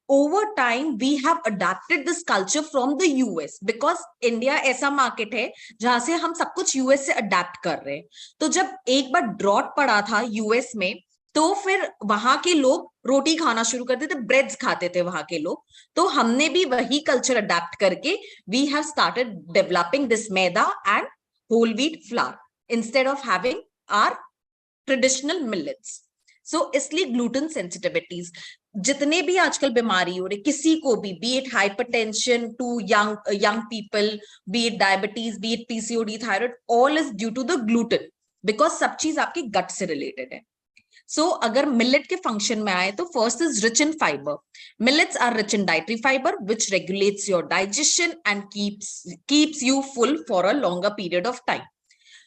over time we have adapted this culture from the US because India ऐसा market है जहां से हम सब कुछ US से adapt कर रहे हैं. तो जब एक बार drought पड़ा था US में, तो फिर वहां के लोग रोटी खाना शुरू करते थे, ब्रेड्स खाते थे वहां के लोग. तो हमने भी वही कल्चर अडेप्ट करके we have started developing this maida and whole wheat flour instead of having our traditional millets. So इसलिए ग्लूटेन सेंसिटिविटीज, जितने भी आजकल बीमारी हो रही किसी को भी it hypertension to young people, be it diabetes, be it PCOD, thyroid, all is due to the gluten because सब चीज आपके गट से रिलेटेड है. So, अगर मिलेट के फंक्शन में आए तो first is rich in fibre. Millets are rich in dietary fibre which regulates your digestion and keeps you full for a longer period of time.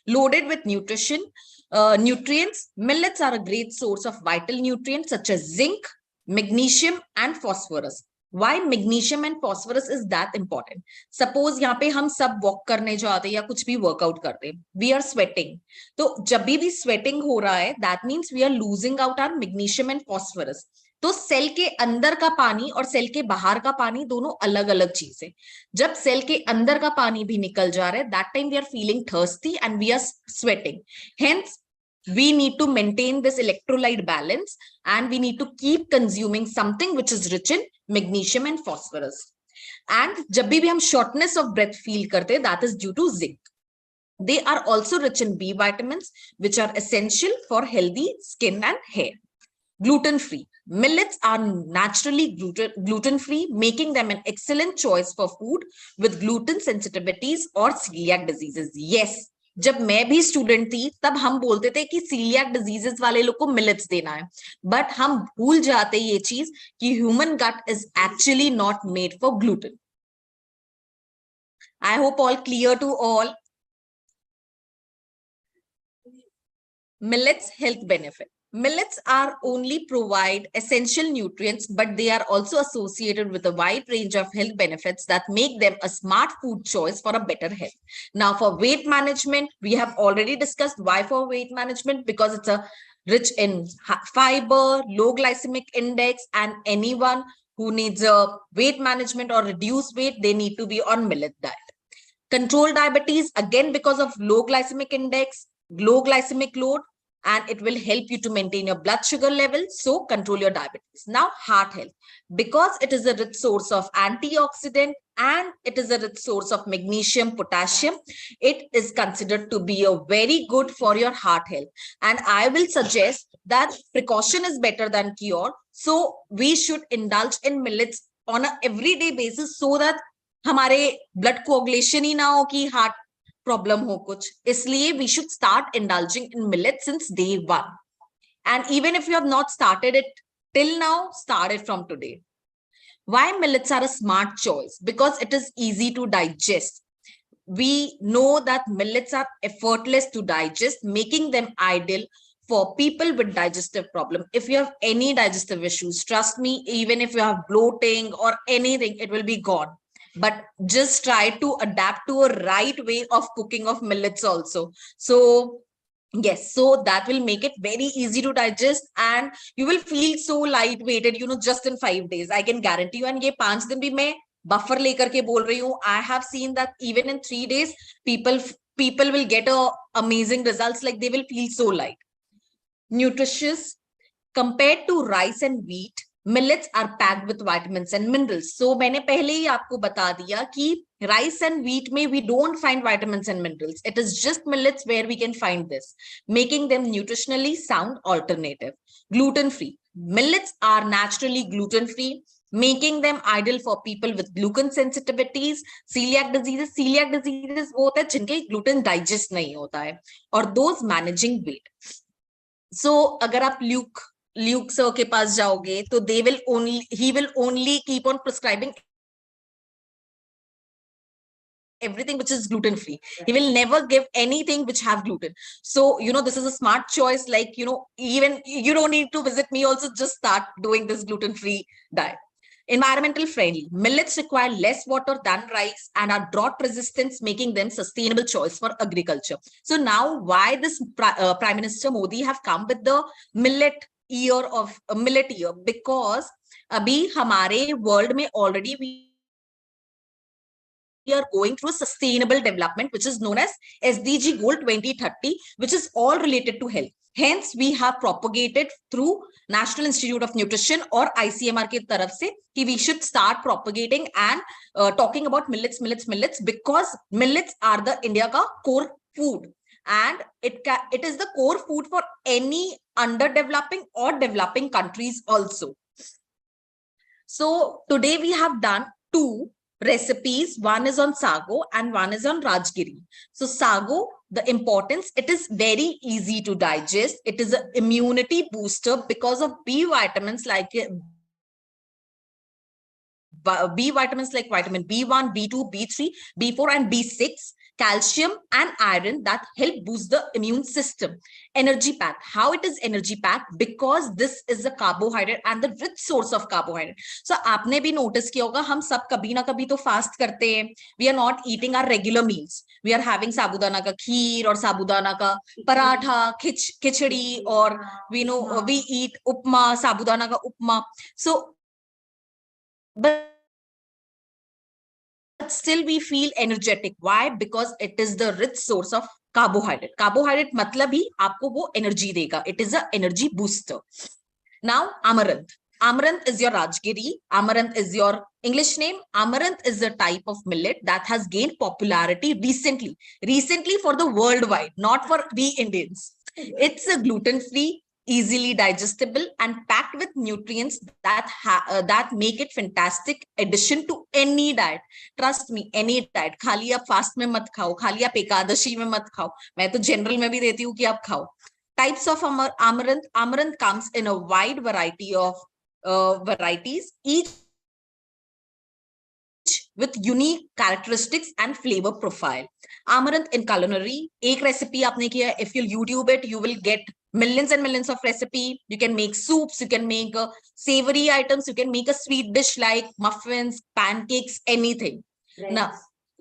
Loaded with nutrients, millets are a great source of vital nutrients such as zinc, magnesium and phosphorus. Why magnesium and phosphorus is that important? Suppose यहाँ पे हम सब walk करने जाते हैं या कुछ भी वर्कआउट करते हैं, we are sweating. तो जब भी स्वेटिंग हो रहा है, that means we are losing out our magnesium and phosphorus. तो सेल के अंदर का पानी और सेल के बाहर का पानी दोनों अलग अलग चीज है. जब सेल के अंदर का पानी भी निकल जा रहा है, that time we are feeling thirsty and we are sweating. Hence, we need to maintain this electrolyte balance and we need to keep consuming something which is rich in magnesium and phosphorus. And जब भी हम shortness of breath feel करते हैं, that is due to zinc. They are also rich in B vitamins, which are essential for healthy skin and hair. Gluten-free. Millets are naturally gluten-free, making them an excellent choice for food with gluten sensitivities or celiac diseases. Yes, जब मैं भी student थी तब हम बोलते थे कि coeliac diseases वाले लोग को मिलेट्स देना है, बट हम भूल जाते ये चीज कि human gut is actually not made for gluten. I hope all clear to all. Millets health benefit. Millets are only provide essential nutrients, but they are also associated with a wide range of health benefits that make them a smart food choice for a better health. Now, for weight management, we have already discussed why for weight management, because it's a rich in fiber, low glycemic index, and anyone who needs a weight management or reduce weight, they need to be on millet diet. Control diabetes, again, because of low glycemic index, low glycemic load, and it will help you to maintain your blood sugar level, so control your diabetes. Now, heart health, because it is a rich source of antioxidant and it is a rich source of magnesium, potassium, it is considered to be a very good for your heart health. And I will suggest that precaution is better than cure, so we should indulge in millets on an everyday basis so that हमारे blood coagulation ही ना हो कि heart problem हो कुछ. इसलिए we should start indulging in millet since day one. And even if you have not started it till now, start it from today. Why millets are a smart choice? Because it is easy to digest. We know that millets are effortless to digest, making them ideal for people with digestive problem. If you have any digestive issues, trust me, even if you have bloating or anything, it will be gone. But just try to adapt to a right way of cooking of millets also. So yes, so that will make it very easy to digest and you will feel so lightweighted, just in 5 days. I can guarantee you. And ये 5 दिन भी मैं buffer लेकर के बोल रही हूँ. I have seen that even in 3 days, people will get amazing results. Like they will feel so light. Nutritious. Compared to rice and wheat, millets are packed with vitamins and minerals. So मैंने पहले ही आपको बता दिया कि rice and wheat में we don't find vitamins and minerals. It is just millets where we can find this, making them nutritionally sound alternative. Gluten-free. Millets are naturally gluten-free, making them ideal for people with gluten sensitivities, celiac diseases. Celiac diseases वो होता है जिनके gluten digest नहीं होता है, or those managing weight. So अगर आप Luke sir के पास जाओगे तो he will only keep on prescribing everything which is gluten free. He will never give anything which have gluten. So this is a smart choice. Like even you don't need to visit me also, just start doing this gluten free diet. Environmental friendly. Millets require less water than rice and are drought resistant, making them sustainable choice for agriculture. So now why this Prime Minister Modi have come with the millet year of millet year, because अभी हमारे world में already we are going through a sustainable development, which is known as SDG Goal 2030, which is all related to health. Hence, we have propagated through National Institute of Nutrition or ICMR की तरफ से कि we should start propagating and talking about millets, because millets are the India का core food, and it is the core food for any underdeveloping or developing countries also. So today we have done two recipes. One is on sago and one is on rajgiri. So sago, the importance, it is very easy to digest. It is an immunity booster because of B vitamins like vitamin B1, B2, B3, B4 and B6, calcium and iron that help boost the immune system. Energy packed. How it is energy packed? Because this is a carbohydrate and the rich source of carbohydrate. So आपने भी notice किया होगा, हम सब कभी ना कभी तो fast करते हैं. We are not eating our regular meals. We are having साबूदाना का खीर और साबूदाना का पराठा, खिचड़ी, or we eat उपमा, साबूदाना का उपमा. So but still we feel energetic. Why? Because it is the rich source of carbohydrate. Carbohydrate matlab hi aapko wo energy dega. It is a energy booster. Now amaranth. Amaranth is your rajgiri. Amaranth is your English name. Amaranth is a type of millet that has gained popularity recently for the worldwide, not for we Indians. It's a gluten-free, easily digestible and packed with nutrients that make it fantastic addition to any diet. Trust me, any diet. खाली आप fast में मत खाओ, खाली आप एकादशी में मत खाओ. मैं तो general में भी देती हूँ कि आप खाओ. Types of amaranth. Amaranth comes in a wide variety of varieties, each with unique characteristics and flavor profile. Amaranth in culinary, एक recipe आपने किया, if you YouTube it, you will get millions and millions of recipe. You can make soups, you can make savory items, you can make a sweet dish like muffins, pancakes, anything. Now,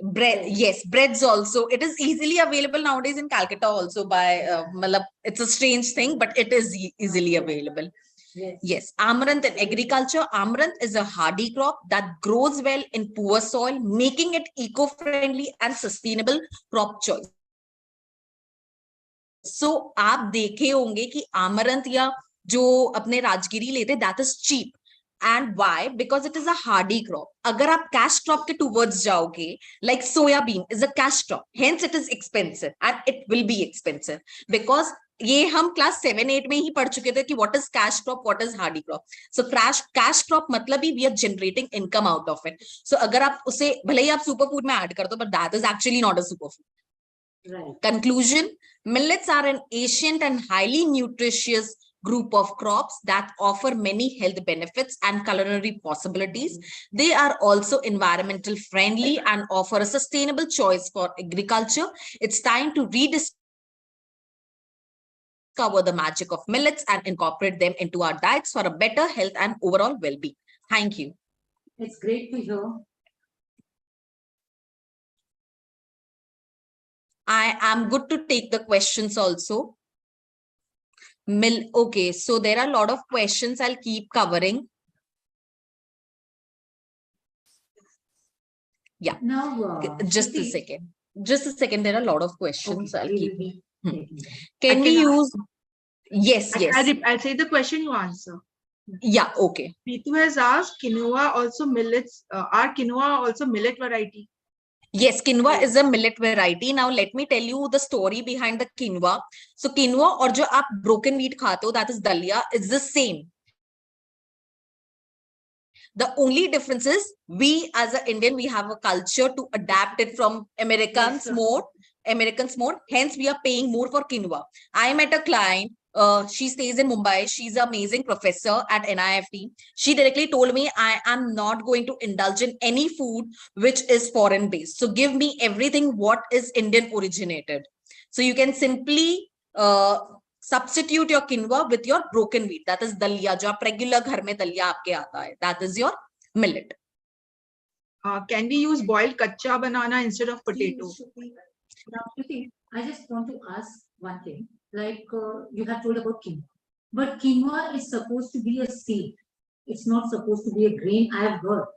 bread, yes, breads also. It is easily available nowadays in Calcutta also by, it's a strange thing, but it is easily available. Yes, amaranth in agriculture. Amaranth is a hardy crop that grows well in poor soil, making it eco-friendly and sustainable crop choice. So, आप देखे होंगे कि amaranth या जो अपने राजगिरी लेते, that is cheap. And why? Because it is a hardy crop. अगर आप cash crop के towards जाओगे, like soya bean is a cash crop. Hence, it is expensive and it will be expensive because ये हम class 7-8 में ही पढ़ चुके थे कि what is cash crop, what is hardy crop. So cash crop मतलब ही we are generating income out of it. So अगर आप उसे भले ही आप superfood में add कर दो, but that is actually not a superfood. Right. Conclusion: millets are an ancient and highly nutritious group of crops that offer many health benefits and culinary possibilities. They are also environmental friendly and offer a sustainable choice for agriculture. It's time to rediscover the magic of millets and incorporate them into our diets for a better health and overall well-being. Thank you.
It's great to hear.
I am good to take the questions also. Okay, so there are a lot of questions I'll keep covering. Yeah,
now,
just a second. Just a second, there are a lot of questions.
Okay,
I'll keep.
I
Can we
can
use? Yes, yes.
I'll say the question, you answer.
Yeah, okay.
Pitu has asked, quinoa also millets, are quinoa also millet variety?
Yes, quinoa is a millet variety. Now, let me tell you the story behind the quinoa. So, quinoa or jo aap broken wheat khate ho, that is dalia, is the same. The only difference is we as an Indian, we have a culture to adapt it from Americans mode. Hence, we are paying more for quinoa. I met a client. She stays in Mumbai. She's an amazing professor at NIFT. She directly told me, I am not going to indulge in any food which is foreign based. So give me everything what is Indian originated. So you can simply substitute your quinoa with your broken wheat. That is dalia. जो आप regular घर में दलिया आपके आता है. That is your millet.
Can we use boiled kacha banana instead of potato?
Now, I just want to ask one thing. Like you have told about quinoa. But quinoa is supposed to be a seed. It's not supposed to be a grain, I have heard.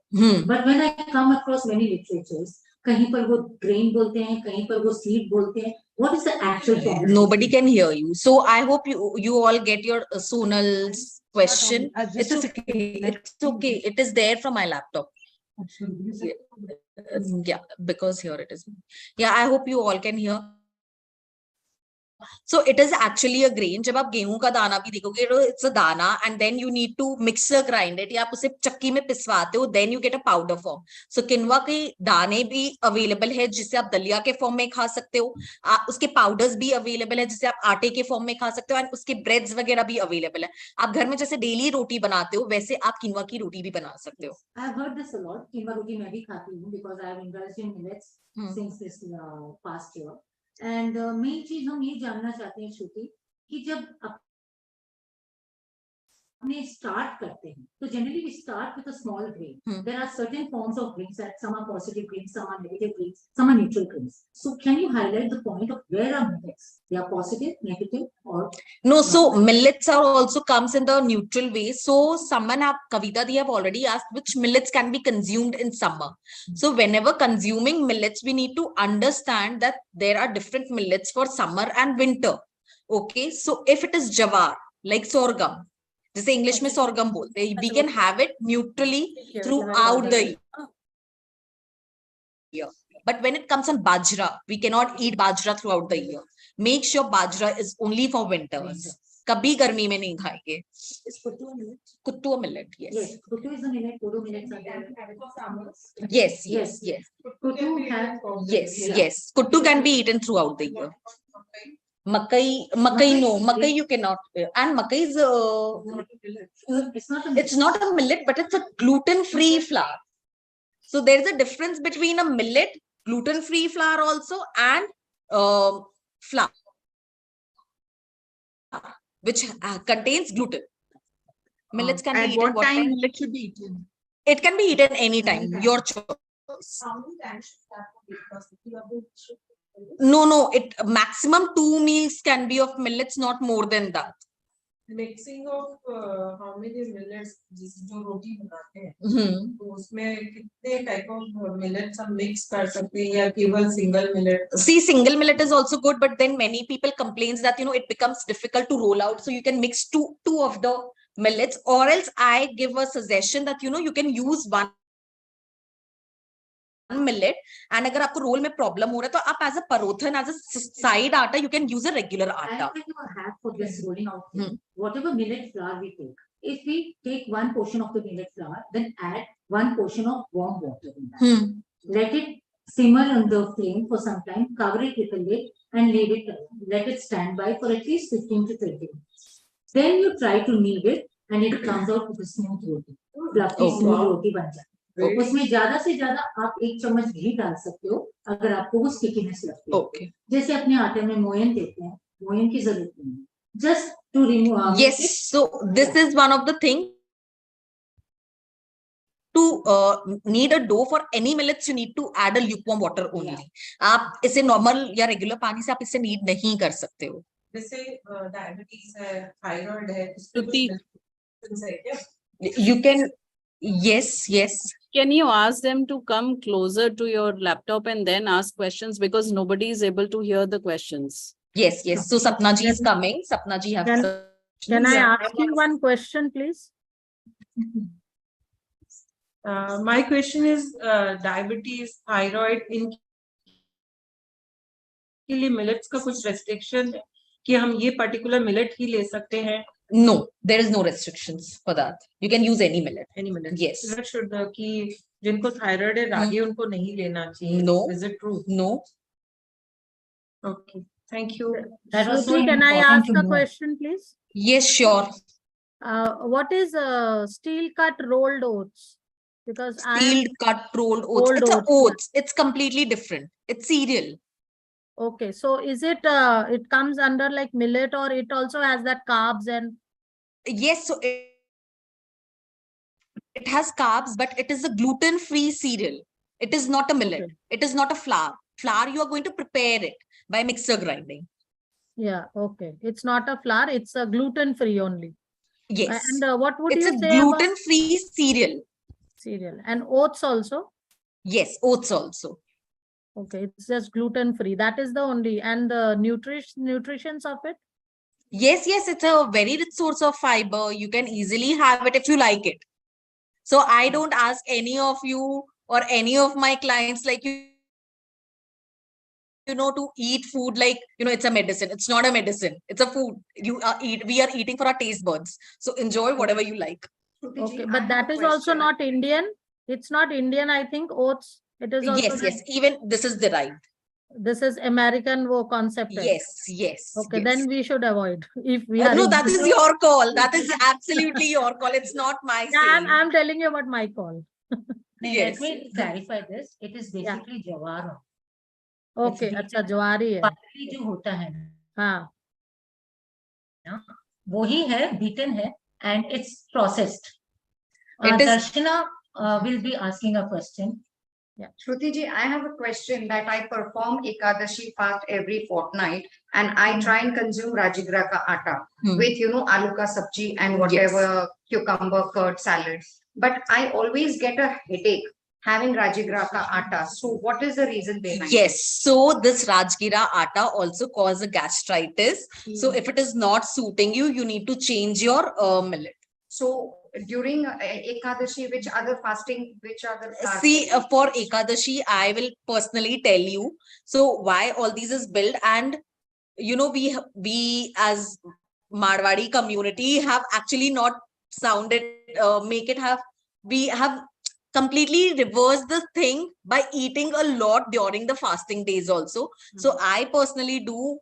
But when I come across many literatures, कहीं पर वो grain बोलते हैं, कहीं पर वो seed बोलते हैं. What is the actual form?
Nobody can hear you. So I hope you all get your Sonal's question. It's okay. It's okay. It is there from my laptop. Yeah, because here it is. Yeah, I hope you all can hear. So it is actually a grain. जब आप गेहूं का दाना भी देखोगे, it's a dana, and then you need to mixer grind it. या आप उसे चक्की में पिसवाते हो, then you get a powder form. So किनवा के दाने भी available है जिसे आप दलिया के फॉर्म में खा सकते हो. उसके पाउडर्स भी available है जिसे आप आटे के फॉर्म में खा सकते हो, and उसके ब्रेड्स वगैरह भी available है. आप घर में जैसे डेली रोटी बनाते हो वैसे आप किनवा की रोटी भी बना सकते हो.
I have heard this a lot. किनवा रोटी मैं भी खाती हूँ because I have indulged in millets since this past year. And main चीज हम ये जानना चाहते हैं श्रुति कि जब अपने स्टार्ट करते हैं तो generally we start with a small grain. There are certain forms of grains that some are positive grains, some are negative grains, some are neutral grains. So can you highlight the point of where are millets? They are positive, negative, or
no? So millets are also comes in the neutral way. So someone have Kavita, they have already asked which millets can be consumed in summer. So whenever consuming millets, we need to understand that there are different millets for summer and winter. Okay, so if it is jawar like sorghum, जैसे English में sorghum बोलते हैं, we can have it neutrally throughout the year. But when it comes on bajra, we cannot eat bajra throughout the year. Make sure bajra is only for winters. कभी गर्मी में नहीं खाएंगे. Kuttu a millet, yes.
Yes, kuttu is a millet. Kodo millets are there.
Yes, yes, yes.
Kuttu have.
Yes, yes. Kuttu can be eaten throughout the year. Makai, no, makai you cannot. And makai is it's not a millet, but it's a gluten-free flour. So there is a difference between a millet, gluten-free flour also, and flour, which contains gluten. Millets can be eaten.
What time millet should be eaten?
It can be eaten anytime, your choice. No, it maximum 2 meals can be of millets, not more than that.
Mixing of how many millets जो रोटी बनाते हैं तो उसमें कितने type of millets हम mix कर सकते हैं या केवल single millet?
See, single millet is also good, but then many people complains that it becomes difficult to roll out, so you can mix two of the millets, or else I give a suggestion that you can use one millet, and अगर आपको roll में problem हो रहा है तो आप as a parothan, as a side atta, you can use a regular atta.
I have a hack for this rolling out thing. Whatever millet flour we take, if we take one portion of the millet flour, then add one portion of warm water in that. Let it simmer on the flame for some time, cover it with a lid and leave it, let it stand by for at least 15 to 20 minutes. Then you try to knead it and it comes out with a smooth roti. Fluffy smooth roti बन जाए. तो उसमें ज्यादा से ज्यादा आप 1 चम्मच घी डाल सकते हो अगर आपको वो स्टिकीनेस लगती है.
Okay.
जैसे अपने आटे में मोयन देते हैं, मोयन की जरूरत नहीं है. Just to remove.
Yes, so this is one of the things. To knead a dough for any millets, you need to add a lukewarm water only. आप इसे normal या regular पानी से आप इसे knead नहीं कर सकते हो.
जैसे diabetes है, thyroid है,
You can, yes.
Can you ask them to come closer to your laptop and then ask questions, because nobody is able to hear the questions?
Yes. So Sapna ji is coming. Sapna ji have.
Can I ask you one question, please?
My question is diabetes, thyroid, इनके लिए millets का कुछ restriction है कि हम ये particular millet ही ले सकते हैं?
No, there is no restrictions for that. You can use any millet.
Any millet.
Yes.
That should कि जिनको thyroid है रागी उनको नहीं लेना चाहिए.
No.
Is it true?
No.
Okay. Thank you.
That was so
Shruti, can I
important
ask
to
a
know.
question, please?
Yes, sure.
What is steel cut rolled oats? Because
Steel cut rolled oats.
Rolled
It's a
oats.
oats. It's completely different. It's cereal.
Okay, so is it it comes under like millet, or it also has that carbs and?
Yes, so it has carbs, but it is a gluten-free cereal. It is not a millet.
Okay.
It is not a flour. Flour, you are going to prepare it by mixer grinding.
Yeah, okay. It's not a flour, it's a gluten-free only.
Yes.
And what would
It's
you
a
say about
gluten-free cereal.
cereal? And oats also?
Yes, oats also.
Okay, it's just gluten-free. That is the only, and the nutritions of it?
Yes, it's a very rich source of fiber. You can easily have it if you like it. So I don't ask any of you or any of my clients, like, to eat food like, it's a medicine. It's not a medicine. It's a food. We are eating for our taste buds. So enjoy whatever you like.
Okay, but that is also not Indian. It's not Indian, I think, oats. It is also.
Yes. Even this is derived.
This is American concept.
Yes.
Okay, then we should avoid if we are.
No, that is your call. That is absolutely your call. It's not my saying.
I'm telling you about my call.
Let me clarify this. It is basically jawar.
Okay, अच्छा ज्वारी है.
जो होता है
हाँ.
वो ही है, beaten है, and it's processed. Darshana will be asking a question.
Yeah. Shruti ji, I have a question that I perform Ekadashi fast every fortnight and I try and consume Rajigra ka atta with, aloo ka sabji and whatever cucumber curd salad. But I always get a headache having Rajigra ka atta. So what is the reason behind it?
Yes. So this Rajgira atta also causes gastritis. So if it is not suiting you, you need to change your millet.
So during Ekadashi, which other fasting?
See, for Ekadashi, I will personally tell you. So why all these is built, and we as Marwadi community have actually not sounded we have completely reversed the thing by eating a lot during the fasting days also. So I personally do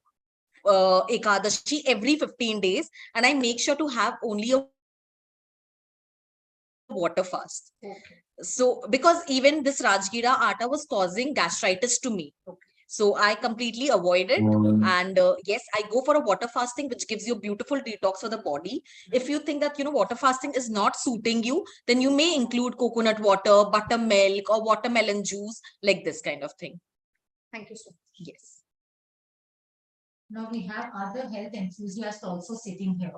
Ekadashi every 15 days, and I make sure to have only a water fast.
Okay.
So because even this Rajgira atta was causing gastritis to me. Okay. So I completely avoid it. And yes, I go for a water fasting, which gives you a beautiful detox for the body. If you think that, water fasting is not suiting you, then you may include coconut water, buttermilk, or watermelon juice, like this kind of thing.
Thank you so much.
Yes.
Now we have other health enthusiasts also sitting here.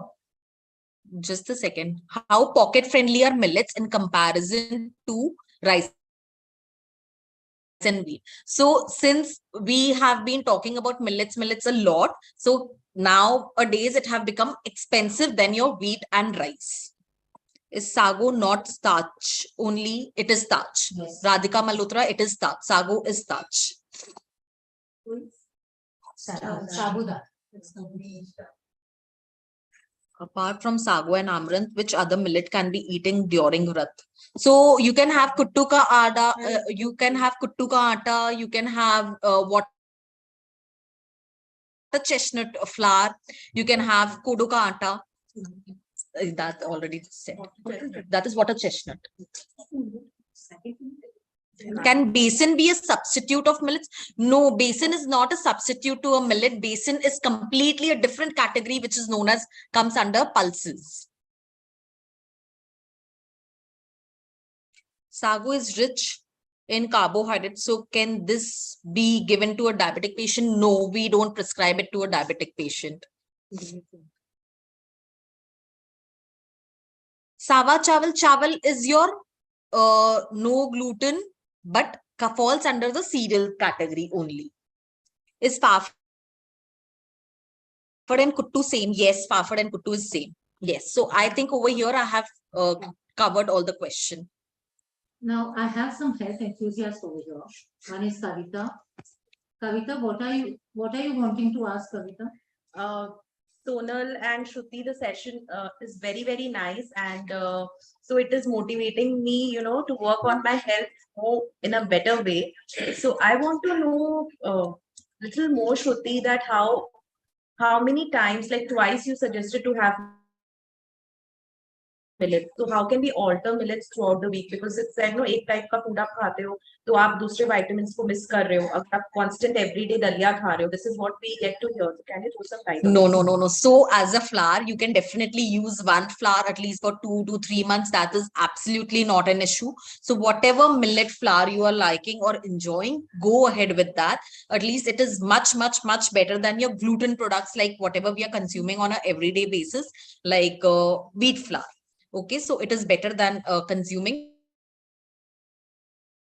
Just a second. How pocket friendly are millets in comparison to rice and wheat? So since we have been talking about millets a lot, so nowadays it have become expensive than your wheat and rice. Is sago not starch only? It is starch. Yes. Radhika Malhotra, it is starch. Sago is starch.
Sabuda.
Apart from sago and amaranth, which other millet can be eaten during Vrat? So you can have kuttu ka atta, you can have atta, you can have water chestnut flour, you can have kodo ka atta. That already said. That is water chestnut. Can besan be a substitute of millets? No, besan is not a substitute to a millet. Besan is completely a different category, which is known as, comes under pulses. Sago is rich in carbohydrates. So can this be given to a diabetic patient? No, we don't prescribe it to a diabetic patient. Sawa chawal is your no gluten, but falls under the cereal category only. Is Fafad and Kuttu same? Yes, Fafad and Kuttu is same. Yes. So I think over here I have covered all the question.
Now I have some health enthusiasts over here. One is Kavita. Kavita, what are you wanting to ask, Kavita?
Sonal and Shruti, the session is very, very nice. And so it is motivating me, to work on my health more in a better way. So I want to know little more, Shruti, that how many times, like twice you suggested to have millets. So how can we alter millets throughout the week? Because it's said, no, एक type का food आप खाते हो, तो आप दूसरे vitamins को miss कर रहे हो. अगर आप constant everyday दलिया खा रहे हो, this is what we get to hear. So can you throw some light on
No,
this?
no, no, no. So as a flour, you can definitely use one flour at least for 2 to 3 months. That is absolutely not an issue. So whatever millet flour you are liking or enjoying, go ahead with that. At least it is much, much, much better than your gluten products, like whatever we are consuming on a everyday basis, like wheat flour. Okay, so it is better than consuming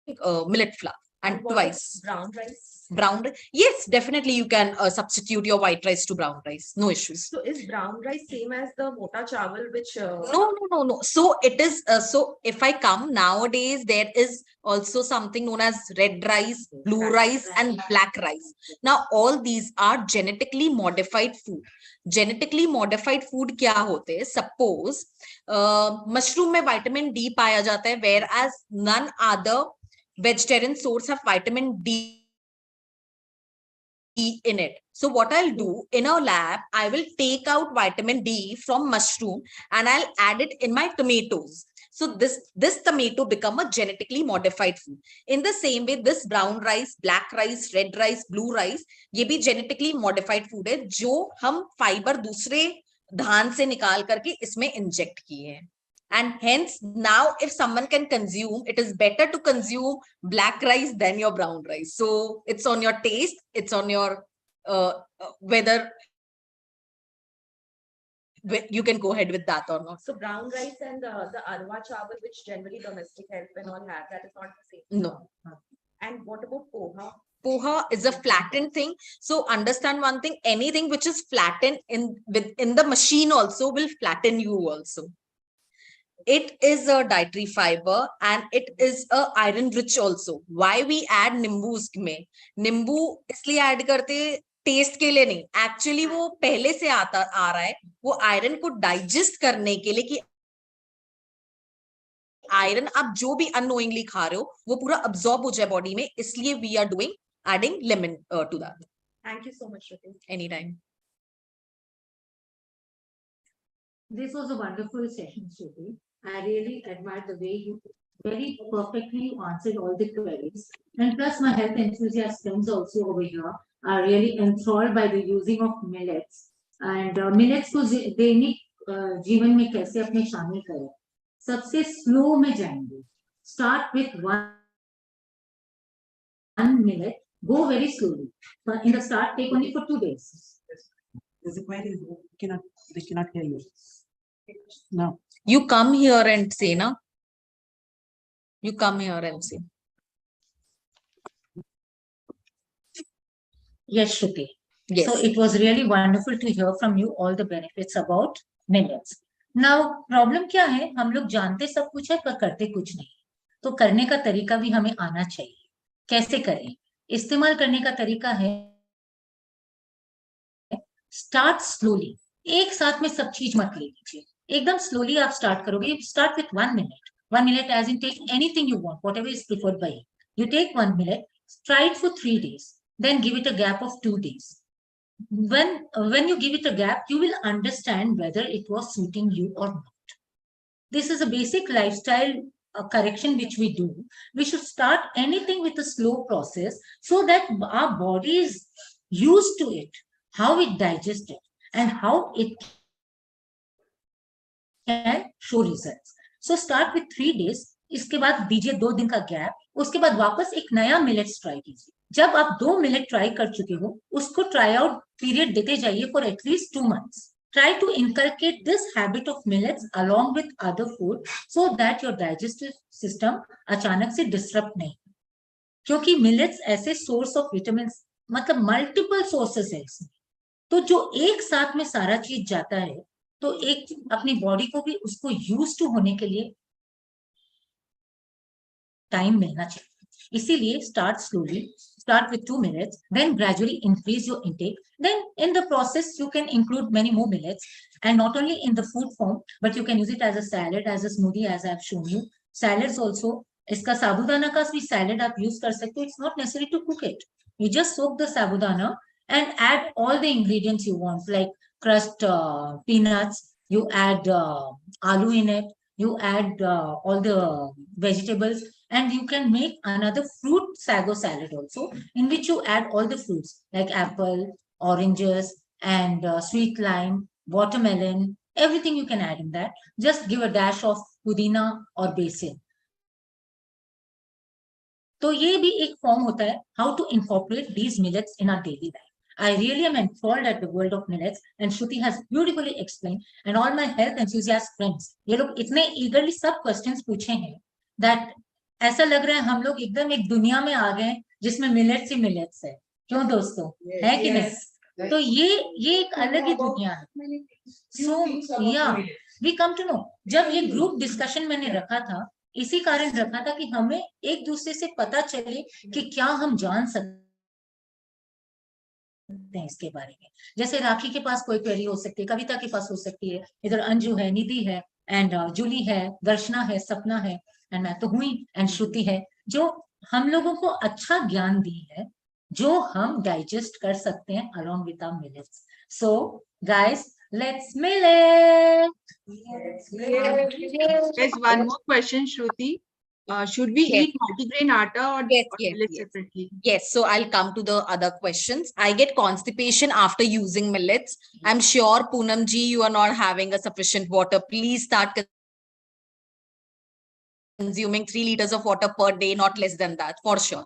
millet flour. And
what
twice.
about brown rice?
Brown, yes, definitely you can substitute your white rice to brown rice. No issues.
So is brown rice same as the mota chawal, which
No. So it is, so if I come nowadays, there is also something known as red rice, blue rice, and black rice. Now, all these are genetically modified food. Genetically modified food क्या होते हैं? Suppose mushroom में vitamin D पाया जाता है, whereas none other vegetarian source have vitamin D in it. So what I'll do in a lab, I will take out vitamin D from mushroom and I'll add it in my tomatoes. So this tomato become a genetically modified food. In the same way, this brown rice, black rice, red rice, blue rice, ये भी genetically modified food है जो हम fiber दूसरे धान से निकाल करके इसमें inject किए हैं. And hence now if someone can consume, it is better to consume black rice than your brown rice. So it's on your taste, it's on your whether you can go ahead with that or not.
So brown rice and the arwa chawal, which generally domestic help and all have, that is not the same.
No.
And what about poha?
Poha is a flattened thing. So understand one thing, anything which is flattened in the machine also will flatten you also. It is a dietary fiber and it is a iron rich also. Why we add nimbu उसमें? nimbu इसलिए add करते test के लिए नहीं, actually वो पहले से आ रहा है वो आयरन को डाइजेस्ट करने के लिए कि आयरन आप जो भी अननोइंगली खा रहे हो वो पूरा अब्सॉर्ब हो जाए बॉडी में, इसलिए we are doing adding lemon to that.
Thank you so much, Shruti.
Anytime.
This was a wonderful session, Shruti. I really admired the way you very perfectly answered all the queries. And plus my health enthusiast friends also over here are really enthralled by the using of millets. And millets को दैनिक जीवन में कैसे अपने शामिल करें. सबसे slow में जाएंगे. Start with one millet. Go very slowly. But in the start, take only for 2 days.
There's a query. They cannot hear you. No.
You come here and say, na? You come here and say.
Yes, Shruti.
Yes.
So it was really wonderful to hear from you all the benefits about millets. Now, problem क्या है? हम लोग जानते सब कुछ है पर करते कुछ नहीं. तो करने का तरीका भी हमें आना चाहिए. कैसे करें? इस्तेमाल करने का तरीका है स्टार्ट स्लोली. एक साथ में सब चीज मत ले लीजिए. एकदम स्लोली आप स्टार्ट करोगे. Start with 1 minute. 1 minute as in take anything you want, whatever is preferred by you. You take 1 minute, try it for 3 days, then give it a gap of 2 days. When you give it a gap, you will understand whether it was suiting you or not. This is a basic lifestyle correction which we do. We should start anything with a slow process so that our body is used to it, how it digests it, and how it can show results. So start with 3 days. इसके बाद दीजिए 2 दिन का gap. उसके बाद वापस एक नया मिलेट्स ट्राई कीजिए. जब आप 2 मिलेट ट्राई कर चुके हो, उसको ट्राई आउट पीरियड देते जाइए for at least 2 months. Try to inculcate this habit of millets along with other food so that your digestive system अचानक से disrupt नहीं. क्योंकि millets ऐसे source of vitamins, मतलब multiple sources है इसमें. तो जो एक साथ में सारा चीज जाता है, तो एक अपनी बॉडी को भी उसको यूज टू होने के लिए टाइम मिलना चाहिए. इसीलिए start slowly, start with 2 millets, then gradually increase your intake. Then in the process, you can include many more millets, and not only in the food form, but you can use it as a salad, as a smoothie, as I've shown you. Salads also, इसका साबुदाना का भी salad आप use कर सकते हो. It's not necessary to cook it. You just soak the sabudana and add all the ingredients you want, like crushed peanuts. You add aloo in it. you add all the vegetables, and you can make another fruit sago salad also, in which you add all the fruits like apple, oranges, and sweet lime, watermelon, everything you can add in that. Just give a dash of pudina or basil. तो ये भी एक form होता है how to incorporate these millets in our daily life. I really am enthralled at the world of millets, and Shruti has beautifully explained. And all my health enthusiast friends, ये लोग इतने eagerly सब questions पूछे हैं that ऐसा लग रहा है हम लोग एकदम एक दुनिया में आ गए जिसमें millets ही millets है. क्यों दोस्तों? है कि नहीं? तो ये एक अलग ही दुनिया है. So yeah, we come to know. जब ये group discussion मैंने रखा था, इसी कारण रखा था कि हमें एक दूसरे से पता चले कि क्या हम जान सकते हैं इसके बारे में. जैसे राखी के पास कोई क्वेरी हो सकती है, कविता के पास हो सकती है, इधर अंजू है, निधि है, एंड जूली है, दर्शना है, सपना है, एंड मैं तो हुई, एंड श्रुति है, जो हम लोगों को अच्छा ज्ञान दी है जो हम डाइजेस्ट कर सकते हैं along with our millets. So guys, let's millet.
There's one more question, Shruti. Should we
Yes.
eat multigrain atta or millet separately?
Yes, so I'll come to the other questions. I get constipation after using millets. I'm sure, Poonam ji, you are not having a sufficient water. Please start consuming 3 liters of water per day, not less than that, for sure.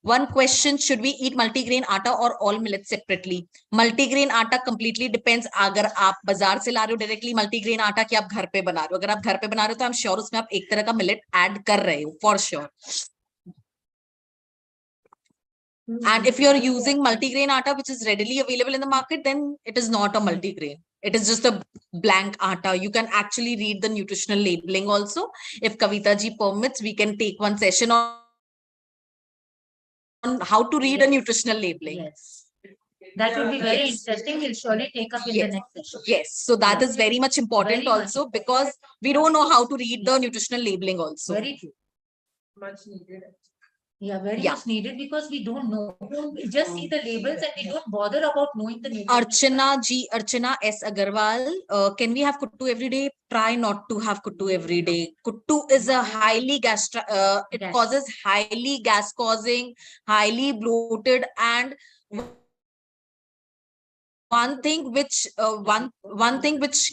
One question, should we eat multigrain atta or all millets separately? Multigrain atta completely depends. अगर आप बाजार से ला रहे हो directly multigrain atta कि आप घर पे बना रहे हो. अगर आप घर पे बना रहे हो तो I'm sure उसमें आप एक तरह का millet add कर रहे हो, for sure. And if you're using multigrain atta, which is readily available in the market, then it is not a multigrain. It is just a blank atta. You can actually read the nutritional labeling also. If Kavita ji permits, we can take one session on how to read a nutritional labeling.
Yes. That would be very interesting. We'll surely take up in the next session.
Yes. So that is very much important also, because we don't know how to read the nutritional labeling also.
Very true.
Much needed.
Yeah, very much needed, because we don't know. We just see the labels and we don't bother about knowing the nutrition.
Archana S. Agarwal, can we have kuttu every day? Try not to have kuttu every day. Kuttu is a highly it causes highly gas causing, highly bloated, and one thing which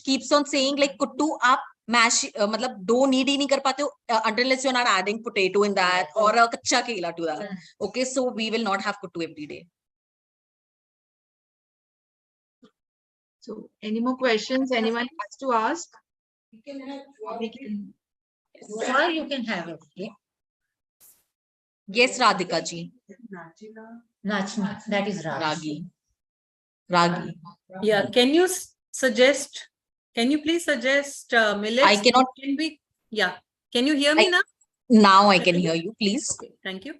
keeps on saying like kuttu आप mash मतलब दो knead ही नहीं कर पाते हो unless you're not adding potato in that or a कच्चा केला to that. Okay, so we will not have kuttu every day.
So any more questions anyone has to ask?
You can have
Sure, you can have it. Okay?
Yes, Radhika ji.
Nachna, that is
Ragi.
Yeah, can you suggest, can you please suggest millets?
I cannot.
Can we, yeah. Can you hear me now?
Now I can hear you, please.
Okay, thank you.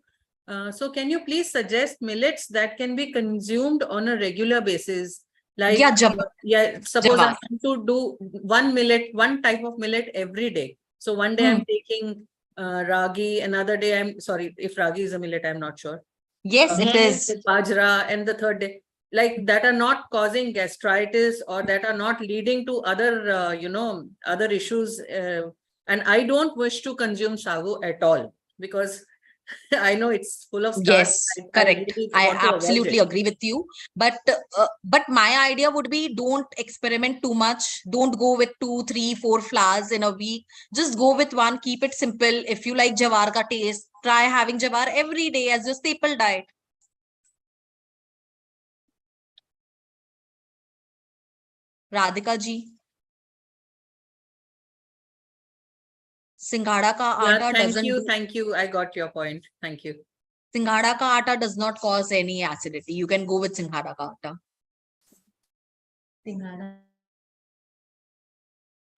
So can you please suggest millets that can be consumed on a regular basis? Like, suppose I want to do one type of millet every day. So one day I'm taking ragi, another day I'm sorry, if ragi is a millet, I'm not sure.
Yes, it is.
Bajra, and the third day, like that are not causing gastritis or that are not leading to other, other issues. And I don't wish to consume sagu at all because I know it's full of starch.
Yes, correct. I absolutely agree with you. But my idea would be, don't experiment too much. Don't go with 2, 3, 4 flours in a week. Just go with one. Keep it simple. If you like jawar ka taste, try having jawar every day as your staple diet. Radhika ji. Singhada ka atta doesn't.
Thank you. I got your point. Thank you.
Singhada ka atta does not cause any acidity. You can go with singhada ka atta.
Singhada.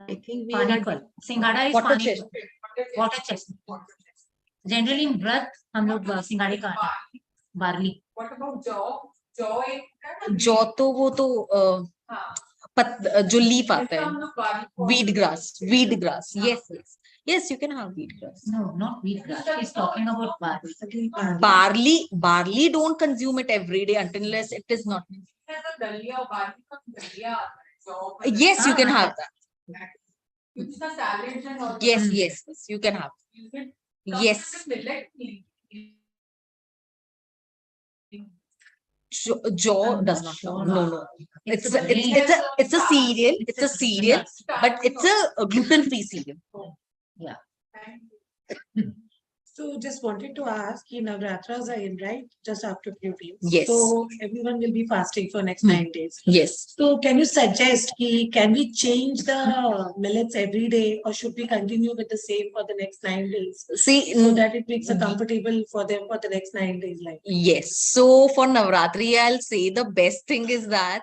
I think we
Singhada is water chestnut. Generally in Vrat, हम लोग सिंघाड़े का आटा, barley.
What about jaw?
Jaw तो वो तो जो leaf आता है, wheat grass. Yes, you can have wheat grass.
No, not wheat grass. He's talking about barley.
Barley don't consume it every day unless it is not. Yes, you can have that.
It's the salads and all.
Yes, yes, you can have.
Is it
Yes.
millet?
Jaw does not come. No. It's a cereal. It's a cereal, but it's a gluten-free cereal.
Yeah.
So just wanted to ask, Navratras are in, right? Just after a few days.
Yes.
So everyone will be fasting for next 9 days.
Yes.
So can you suggest, can we change the millets every day, or should we continue with the same for the next 9 days?
See,
So that it makes it comfortable for them for the next 9 days. Like.
Yes. So for Navratri, I'll say the best thing is that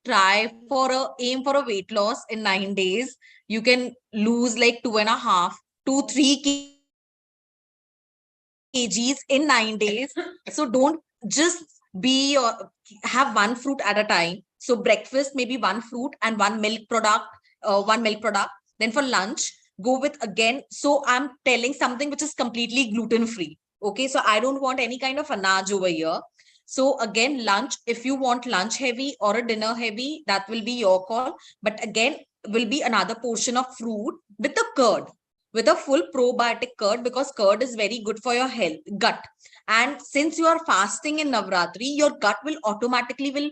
aim for a weight loss in 9 days. You can lose like 2.5 to 3 kgs in 9 days. So don't just have one fruit at a time. So breakfast, maybe one fruit and one milk product. Then for lunch, go with again. So I'm telling something which is completely gluten free. Okay. So I don't want any kind of anaj over here. So again, lunch, if you want lunch heavy or a dinner heavy, that will be your call. But again, will be another portion of fruit with a curd, with a full probiotic curd, because curd is very good for your health, gut. And since you are fasting in Navratri, your gut will automatically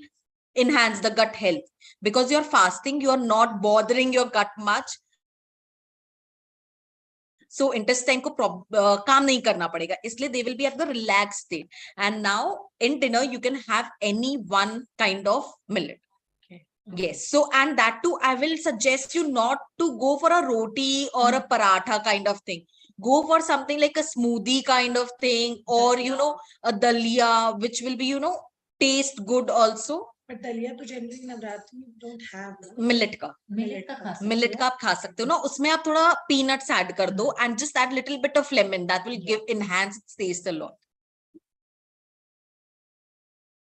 enhance the gut health, because you're fasting, you're not bothering your gut much. So intestine को काम नहीं करना पड़ेगा, इसलिए they will be at the relaxed state. And now in dinner you can have any one kind of millet. Yes. So, and that too, I will suggest you not to go for a roti or a paratha kind of thing. Go for something like a smoothie kind of thing, or, a dalia, which will be, taste good also.
But dalia to generally Navratri don't have.
Millet का आप खा सकते हो ना, उसमें आप थोड़ा peanuts add कर दो and just add little bit of lemon, that will enhance its taste a lot.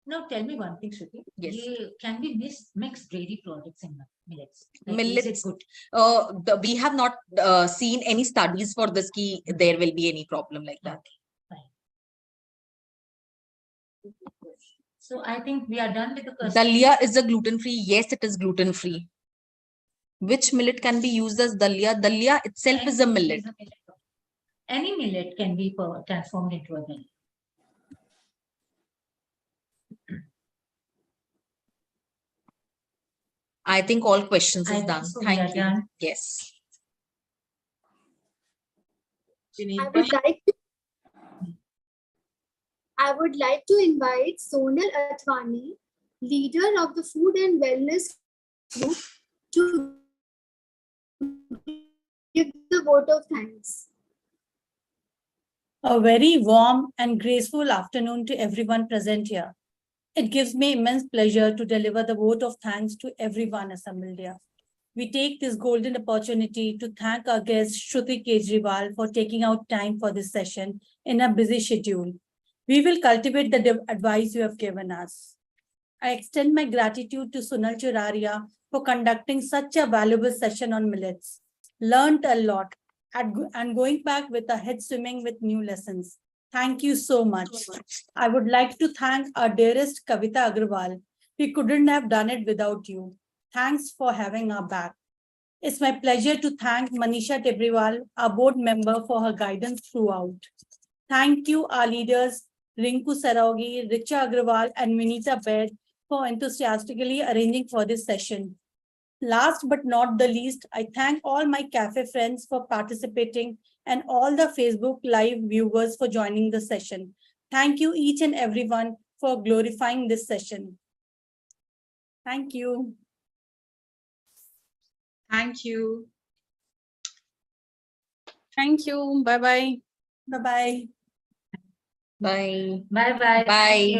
Now tell me one thing, Shruti.
Yes.
Can we mix dairy products in millets?
Millets,
is it good?
We have not seen any studies for this key. There will be any problem like that.
So I think we are done with the question.
Dalia is a gluten-free. Yes, it is gluten-free. Which millet can be used as dalia? Dalia itself is a millet.
Any millet can be transformed into a dalia.
I think all questions is done.
So
Thank you.
Done.
Yes.
I would like to invite Sonal Athwani, leader of the Food and Wellness Group, to give the vote of thanks.
A very warm and graceful afternoon to everyone present here. It gives me immense pleasure to deliver the vote of thanks to everyone assembled here. We take this golden opportunity to thank our guest Shruti Kejriwal for taking out time for this session in a busy schedule. We will cultivate the advice you have given us. I extend my gratitude to Sunal Churaria for conducting such a valuable session on millets. Learned a lot and going back with a head swimming with new lessons. Thank you so much. I would like to thank our dearest Kavita Agrawal. We couldn't have done it without you. Thanks for having our back. It's my pleasure to thank Manisha Tebriwal, our board member, for her guidance throughout. Thank you, our leaders, Rinku Saraugi, Richa Agrawal, and Vinita Baid, for enthusiastically arranging for this session. Last but not the least, I thank all my cafe friends for participating and all the Facebook Live viewers for joining the session. Thank you each and everyone for glorifying this session. Thank you.
Thank you.
Thank you. Bye-bye.
Bye-bye.
Bye.
Bye-bye.
Bye.